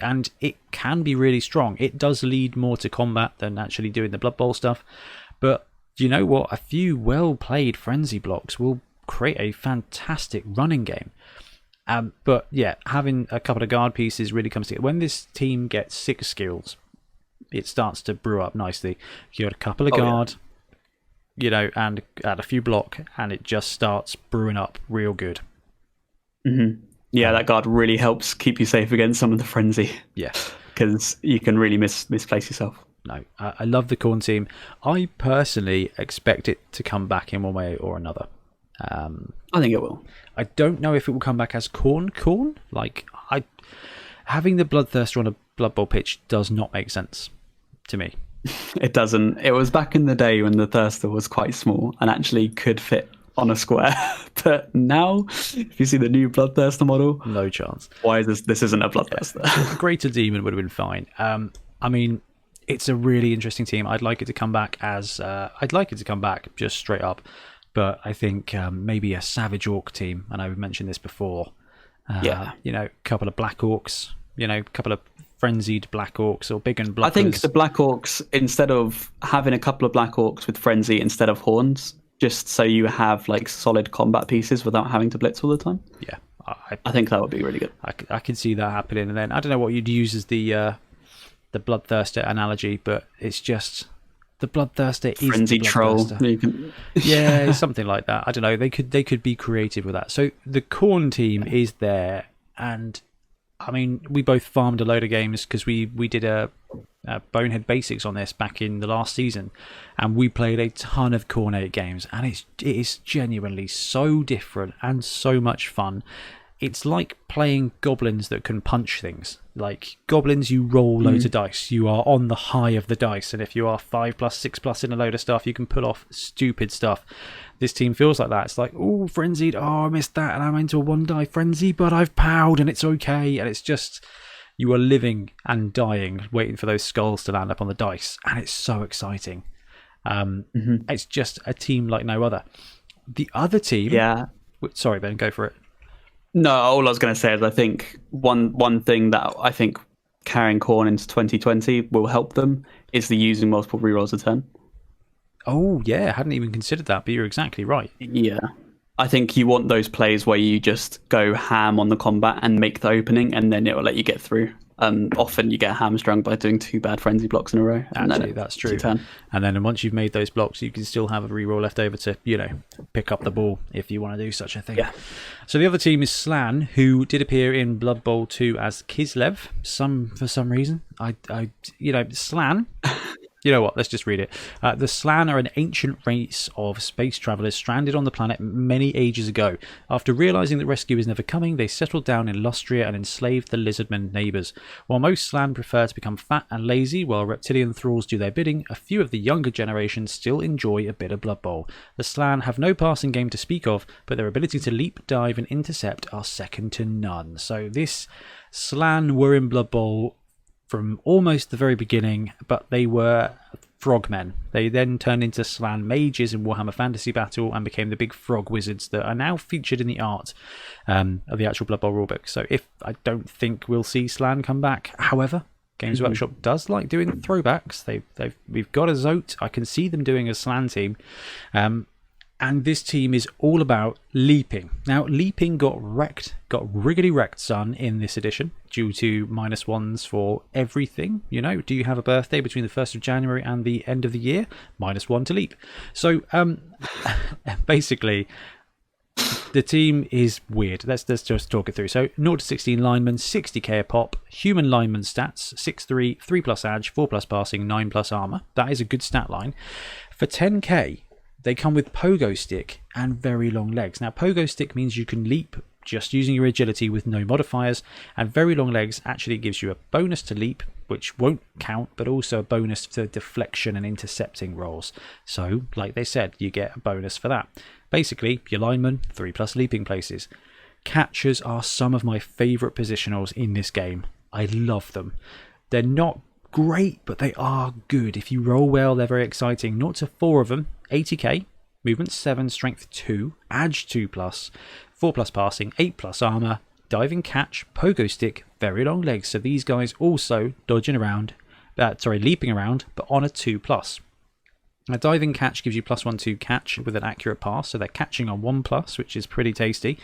And it can be really strong. It does lead more to combat than actually doing the Blood Bowl stuff. But you know what? A few well-played Frenzy blocks will create a fantastic running game. But yeah, having a couple of guard pieces really comes together. When this team gets 6 skills, it starts to brew up nicely. You got a couple of guard, and add a few block, and it just starts brewing up real good. Mm-hmm. Yeah, that guard really helps keep you safe against some of the Frenzy. Yeah, because you can really misplace yourself. No, I love the Khorne team. I personally expect it to come back in one way or another. I think it will. I don't know if it will come back as Khorne. Like, having the Bloodthirster on a Blood Bowl pitch does not make sense to me. It doesn't. It was back in the day when the Thirster was quite small and actually could fit on a square. But now, if you see the new Bloodthirster model, no chance. Why is this isn't a Bloodthirster? A Greater Demon would have been fine. I mean, it's a really interesting team. I'd like it to come back just straight up. But I think maybe a Savage Orc team, and I've mentioned this before. A couple of Black Orcs, a couple of frenzied Black Orcs or big and blockers. I think the Black Orcs, instead of having a couple of Black Orcs with Frenzy instead of horns, just so you have like solid combat pieces without having to blitz all the time. Yeah, I think that would be really good. I can see that happening. And then I don't know what you'd use as the Bloodthirster analogy, but it's just... the Bloodthirster is Frenzy the troll. Yeah, something like that. I don't know. They could be creative with that. So the Khorne team is there, and I mean, we both farmed a load of games because we did a Bonehead Basics on this back in the last season, and we played a ton of Khornate games, and it is genuinely so different and so much fun. it's like playing goblins that can punch things. Like goblins, you roll loads of dice. You are on the high of the dice, and if you are 5+, 6+ in a load of stuff, you can pull off stupid stuff. This team feels like that. It's like, oh, frenzied. Oh, I missed that, and I'm into a 1-die frenzy, but I've powed, and it's okay. And it's just, you are living and dying, waiting for those skulls to land up on the dice, and it's so exciting. It's just a team like no other. The other team, sorry, Ben, go for it. No, all I was going to say is I think one thing that I think carrying Khorne into 2020 will help them is the using multiple rerolls a turn. Oh, yeah, I hadn't even considered that, but you're exactly right. Yeah. I think you want those plays where you just go ham on the combat and make the opening, and then it will let you get through. Often you get hamstrung by doing 2 bad frenzy blocks in a row. Actually, that's true. And then once you've made those blocks, you can still have a reroll left over to, pick up the ball if you want to do such a thing. Yeah. So the other team is Slann, who did appear in Blood Bowl 2 as Kislev. For some reason, Slann. You know what? Let's just read it. The Slann are an ancient race of space travelers stranded on the planet many ages ago. After realizing that rescue is never coming, they settled down in Lustria and enslaved the lizardmen neighbors. While most Slann prefer to become fat and lazy while reptilian thralls do their bidding, a few of the younger generation still enjoy a bit of Blood Bowl. The Slann have no passing game to speak of, but their ability to leap, dive and intercept are second to none. So this Slann were in Blood Bowl from almost the very beginning, but they were frogmen. They then turned into Slann mages in Warhammer Fantasy Battle and became the big frog wizards that are now featured in the art of the actual Blood Bowl rulebook. So I don't think we'll see Slann come back. However, Games Workshop does like doing throwbacks. We've got a Zote. I can see them doing a Slann team. And this team is all about leaping. Now, leaping got riggedy wrecked, son, in this edition due to -1s for everything. Do you have a birthday between the 1st of January and the end of the year? -1 to leap. So, basically, the team is weird. Let's just talk it through. So, 0 to 16 linemen, 60k a pop. Human lineman stats, 6'3", 3+ ag, 4+ passing, 9+ armor. That is a good stat line. For 10k... they come with pogo stick and very long legs. Now, pogo stick means you can leap just using your agility with no modifiers, and very long legs actually gives you a bonus to leap, which won't count, but also a bonus to deflection and intercepting rolls. So, like they said, you get a bonus for that. Basically, your linemen, 3+ leaping places. Catchers are some of my favourite positionals in this game. I love them. They're not great, but they are good. If you roll well, they're very exciting. 0 to 4 of them, 80k, movement 7, strength 2, ag 2+, 4+ passing, 8+ armor, diving catch, pogo stick, very long legs. So these guys also leaping around, but on a 2+. A diving catch gives you +1/+2 catch with an accurate pass, so they're catching on 1+, which is pretty tasty.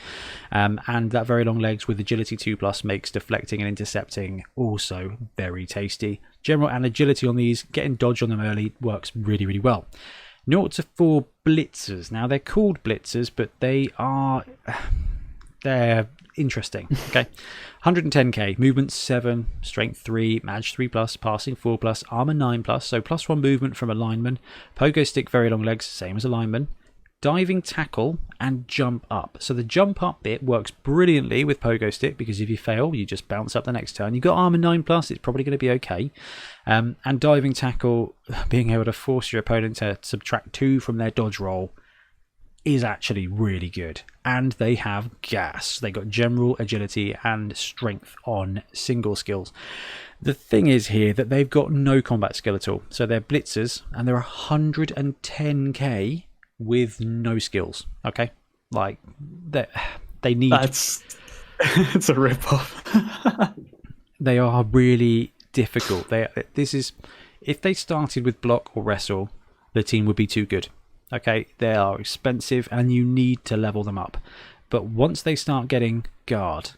And that very long legs with agility 2+ makes deflecting and intercepting also very tasty. General and agility on these, getting dodge on them early works really, really well. 0 to 4 blitzers. Now they're called blitzers, but they're interesting. Okay, 110k, movement 7, strength 3, mag 3+, passing 4+, armor 9+, so +1 movement from a lineman, pogo stick, very long legs, same as a lineman, diving tackle, and jump up. So the jump up bit works brilliantly with pogo stick, because if you fail, you just bounce up the next turn. You've got armor 9+, it's probably going to be okay. And diving tackle, being able to force your opponent to subtract 2 from their dodge roll, is actually really good. And they have gas. They got general, agility and strength on single skills. The thing is here that they've got no combat skill at all. So they're blitzers, and they're 110k with no skills. Okay, like they need. It's a rip-off. They are really difficult. If they started with block or wrestle, the team would be too good. Okay, they are expensive and you need to level them up. But once they start getting guard,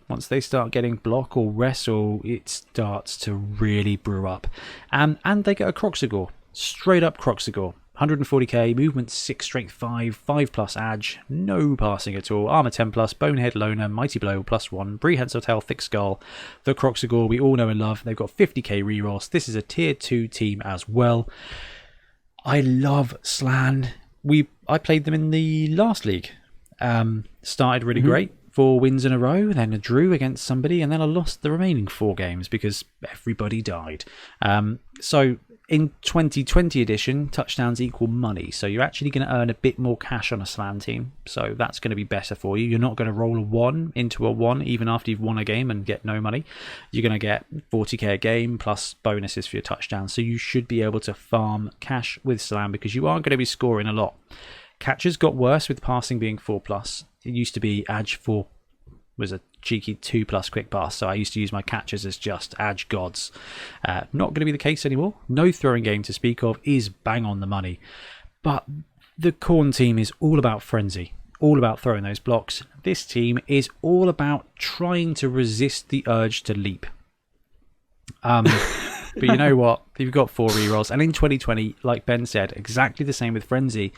once they start getting block or wrestle, it starts to really brew up. And they get a Croxagore, straight up Croxagore. 140k, movement 6, strength 5, 5+ ag, no passing at all, armor 10+, bonehead loner, mighty blow +1, prehensile tail, thick skull. The Croxagore we all know and love. They've got 50k rerolls. This is a tier 2 team as well. I love Slann. I played them in the last league. Started really great. 4 wins in a row, then a drew against somebody, and then I lost the remaining 4 games because everybody died. So in 2020 edition, touchdowns equal money. So you're actually going to earn a bit more cash on a Slan team. So that's going to be better for you. You're not going to roll a 1 into a 1 even after you've won a game and get no money. You're going to get 40k a game plus bonuses for your touchdowns. So you should be able to farm cash with Slan because you are going to be scoring a lot. Catches got worse with passing being 4+. It used to be Edge 4 was a cheeky 2+ quick pass, so I used to use my catches as just Edge gods. Not going to be the case anymore. No throwing game to speak of, is bang on the money. But the Khorne team is all about frenzy, all about throwing those blocks. This team is all about trying to resist the urge to leap. But you know what? You've got 4 rerolls, and in 2020, like Ben said, exactly the same with frenzy.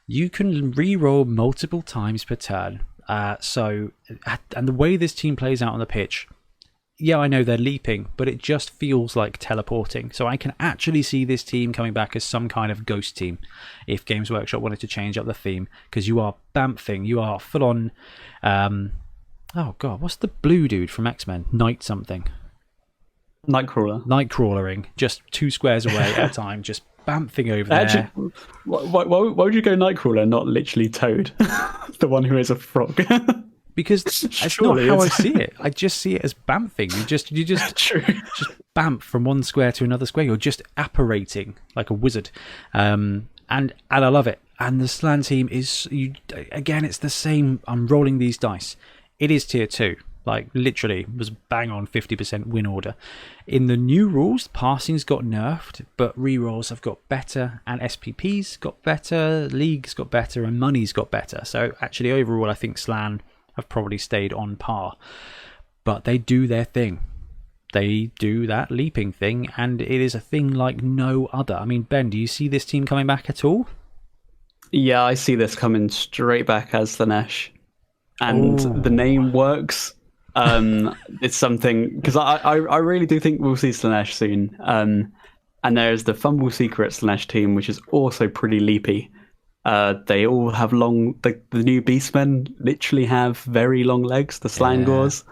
You can re-roll multiple times per turn. And the way this team plays out on the pitch, yeah, I know they're leaping, but it just feels like teleporting. So I can actually see this team coming back as some kind of ghost team if Games Workshop wanted to change up the theme, because you are bamfing, you are full on. Oh god, what's the blue dude from X-Men? Night something. Nightcrawlering, just 2 squares away at a time, just bamfing over there. Actually, why would you go Nightcrawler and not literally Toad, the one who is a frog? Because that's not how I see it. I just see it as bamfing. You just bamf from one square to another square. You're just apparating like a wizard, and I love it. And the Slan team is again. It's the same. I'm rolling these dice. It is tier 2. Like, literally, was bang on 50% win order. In the new rules, passing's got nerfed, but rerolls have got better, and SPP's got better, league's got better, and money's got better. So, actually, overall, I think Slan have probably stayed on par. But they do their thing. They do that leaping thing, and it is a thing like no other. I mean, Ben, do you see this team coming back at all? Yeah, I see this coming straight back as Slanesh. And the name works. It's something, because I really do think we'll see Slanesh soon. And there's the Fumble Secret Slanesh team, which is also pretty leapy. They all have long, the new Beastmen literally have very long legs, the Slangors.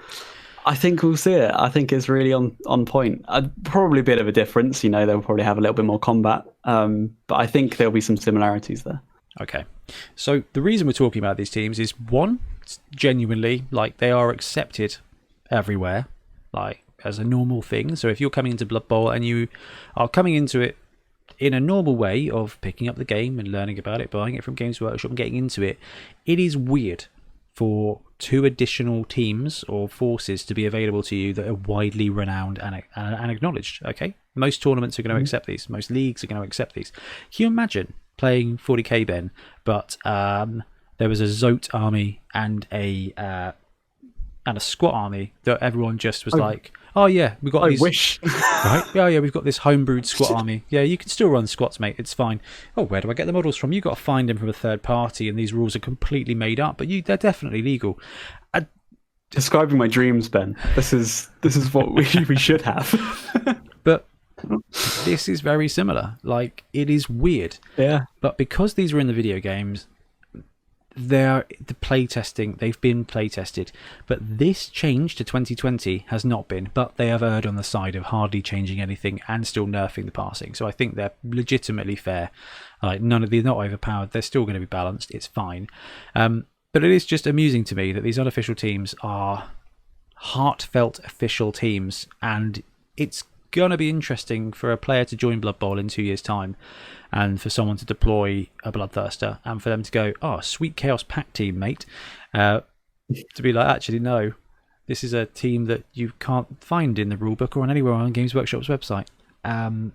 I think we'll see it. I think it's really on point. Probably a bit of a difference, they'll probably have a little bit more combat. But I think there'll be some similarities there. Okay, so the reason we're talking about these teams is, one, genuinely, like, they are accepted everywhere, like, as a normal thing. So if you're coming into Blood Bowl and you are coming into it in a normal way of picking up the game and learning about it, buying it from Games Workshop and getting into it, it is weird for 2 additional teams or forces to be available to you that are widely renowned and acknowledged. Okay, most tournaments are going to accept these, most leagues are going to accept these. Can you imagine playing 40k, Ben, but there was a Zote army and a squat army that everyone just was like, oh yeah, we've got these. Wish. Right? Yeah, we've got this homebrewed squat army. Yeah, you can still run squats, mate. It's fine. Oh, where do I get the models from? You've got to find them from a third party, and these rules are completely made up, but they're definitely legal. Describing my dreams, Ben. This is what we should have. But this is very similar. Like, it is weird. Yeah. But because these are in the video games, they've been playtested. But this change to 2020 has not been. But they have erred on the side of hardly changing anything and still nerfing the passing. So I think they're legitimately fair. Like, they're not overpowered. They're still going to be balanced. It's fine. But it is just amusing to me that these unofficial teams are heartfelt official teams, and it's going to be interesting for a player to join Blood Bowl in 2 years' time, and for someone to deploy a Bloodthirster, and for them to go, oh, sweet Chaos Pack team, mate. To be like, actually, no, this is a team that you can't find in the rulebook or on anywhere on Games Workshop's website. And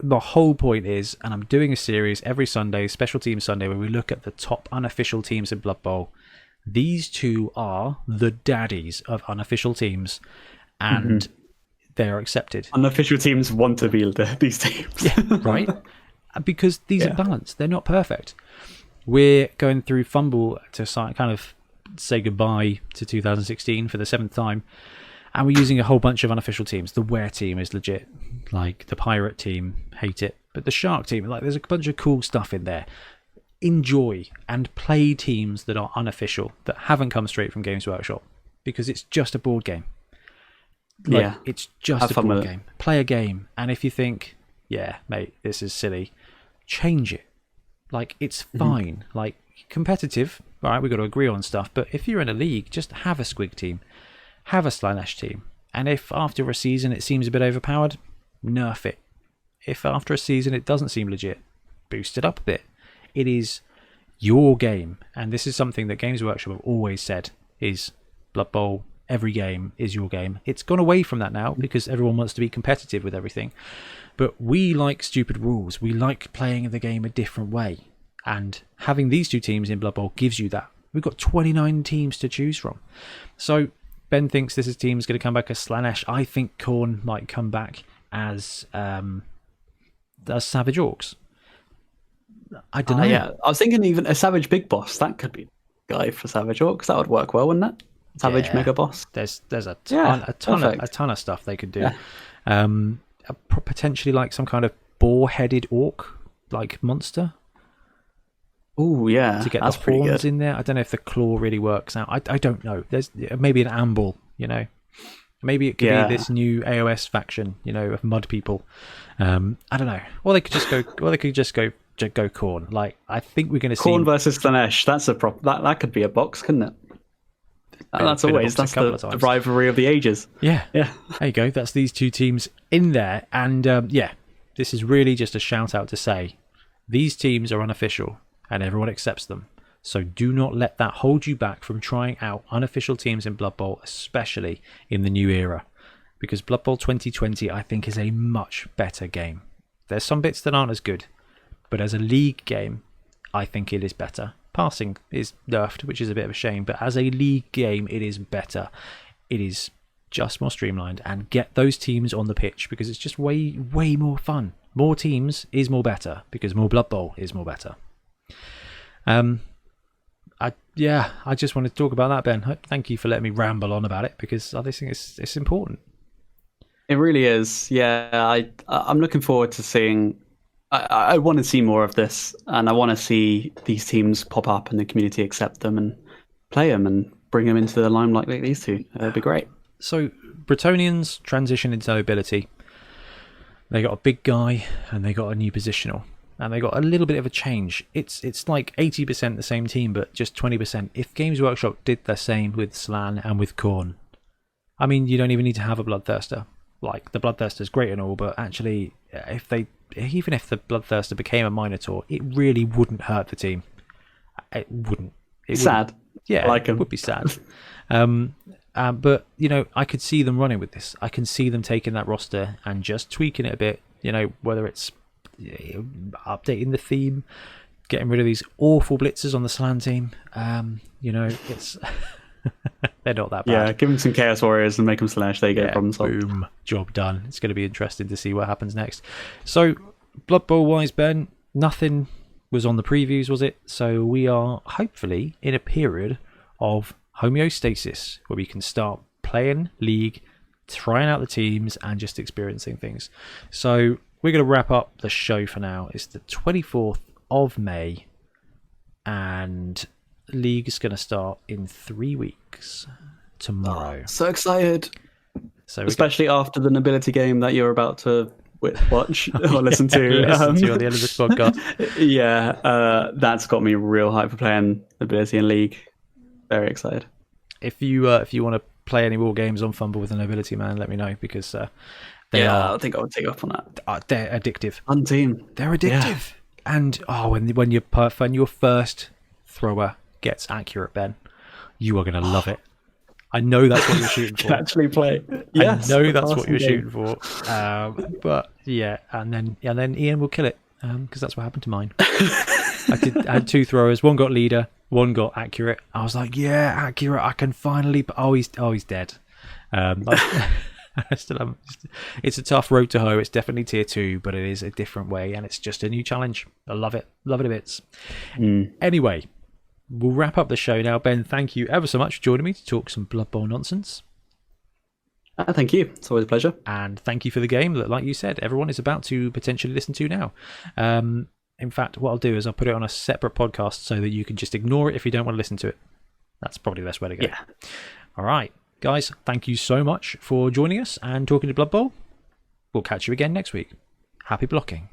the whole point is, and I'm doing a series every Sunday, Special Team Sunday, where we look at the top unofficial teams in Blood Bowl. These 2 are the daddies of unofficial teams, and they are accepted. Unofficial teams want to be these teams. Yeah, right? Because these are balanced. They're not perfect. We're going through Fumble to kind of say goodbye to 2016 for the 7th time, and we're using a whole bunch of unofficial teams. The Were team is legit. Like, the Pirate team, hate it. But the Shark team, like, there's a bunch of cool stuff in there. enjoy and play teams that are unofficial, that haven't come straight from Games Workshop, because it's just a board game. It's just a board game. Play a game, and if you think, yeah, mate, this is silly, change it. Like, it's fine. Like, competitive, all right, we've got to agree on stuff, but if you're in a league, just have a squig team, have a Slaanesh team, and if after a season it seems a bit overpowered, nerf it. If after a season it doesn't seem legit, boost it up a bit. It is your game, and this is something that Games Workshop have always said, is Blood Bowl, every game is your game. It's gone away from that now because everyone wants to be competitive with everything, but we like stupid rules. We like playing the game a different way, and having these two teams in Blood Bowl gives you that. We've got 29 teams to choose from. So Ben thinks this team is going to come back as Slaanesh. I think Khorne might come back as Savage Orcs. I don't know. Yeah, I was thinking even a Savage Big Boss. That could be a guy for Savage Orcs. That would work well, wouldn't it? Savage Mega Boss. There's a ton of stuff they could do. Yeah. Potentially like some kind of boar-headed orc like monster. Oh yeah, to get the horns in there. I don't know if the claw really works out. I don't know. There's maybe an amble. Maybe it could be this new AOS faction. Of mud people. I don't know. Or they could just go. Go Khorne. Like, I think we're going to see Khorne versus Slaanesh. That's that could be a box, couldn't it? That's the rivalry of the ages. Yeah. There you go. That's these two teams in there, and this is really just a shout out to say these teams are unofficial and everyone accepts them. So do not let that hold you back from trying out unofficial teams in Blood Bowl, especially in the new era, because Blood Bowl 2020 I think is a much better game. There's some bits that aren't as good, but as a league game, I think it is better. Passing is nerfed, which is a bit of a shame, but as a league game, it is better. It is just more streamlined, and get those teams on the pitch because it's just way, way more fun. More teams is more better because more Blood Bowl is more better. I just wanted to talk about that, Ben. Thank you for letting me ramble on about it because I think it's important. It really is. Yeah, I'm looking forward to seeing. I want to see more of this, and I want to see these teams pop up and the community accept them and play them and bring them into the limelight like these two. It'd be great. So, Bretonnians transition into Nobility. They got a big guy and they got a new positional. And they got a little bit of a change. It's like 80% the same team, but just 20%. If Games Workshop did the same with Slann and with Khorne, I mean, you don't even need to have a Bloodthirster. Like, the Bloodthirster's great and all, but actually, even if the Bloodthirster became a Minotaur, it really wouldn't hurt the team. It wouldn't. Sad. Yeah, it would be sad. But, I could see them running with this. I can see them taking that roster and just tweaking it a bit, whether it's updating the theme, getting rid of these awful blitzers on the Slann team. It's they're not that bad. Yeah, give them some Chaos Warriors and make them Slaanesh. There you go, problem solved. Boom, job done. It's going to be interesting to see what happens next. So, Blood Bowl wise, Ben, nothing was on the previews, was it? So we are hopefully in a period of homeostasis where we can start playing League, trying out the teams, and just experiencing things. So we're going to wrap up the show for now. It's the 24th of May, and League is going to start in 3 weeks tomorrow. So excited. So especially after the Nobility game that you're about to watch or listen to. Listen to on the end of this podcast. Yeah, that's got me real hype for playing Nobility and League. Very excited. If you want to play any more games on Fumble with the Nobility, man, let me know because they are. I think I would take up on that. They're addictive. Fun team. They're addictive. Yeah. And when your first thrower gets accurate, Ben, you are going to love it. I know that's what you're shooting for. Actually play. Yes, I know that's what you're shooting for. But yeah, and then Ian will kill it because that's what happened to mine. I had 2 throwers. One got leader. One got accurate. I was like, yeah, accurate. I can finally. He's dead. I still haven't. It's a tough road to hoe. It's definitely tier 2, but it is a different way, and it's just a new challenge. I love it. Love it a bits. Anyway, we'll wrap up the show now. Ben, thank you ever so much for joining me to talk some Blood Bowl nonsense. Thank you. It's always a pleasure. And thank you for the game that, like you said, everyone is about to potentially listen to now. In fact, what I'll do is I'll put it on a separate podcast so that you can just ignore it if you don't want to listen to it. That's probably the best way to go. Yeah. All right, guys, thank you so much for joining us and talking to Blood Bowl. We'll catch you again next week. Happy blocking.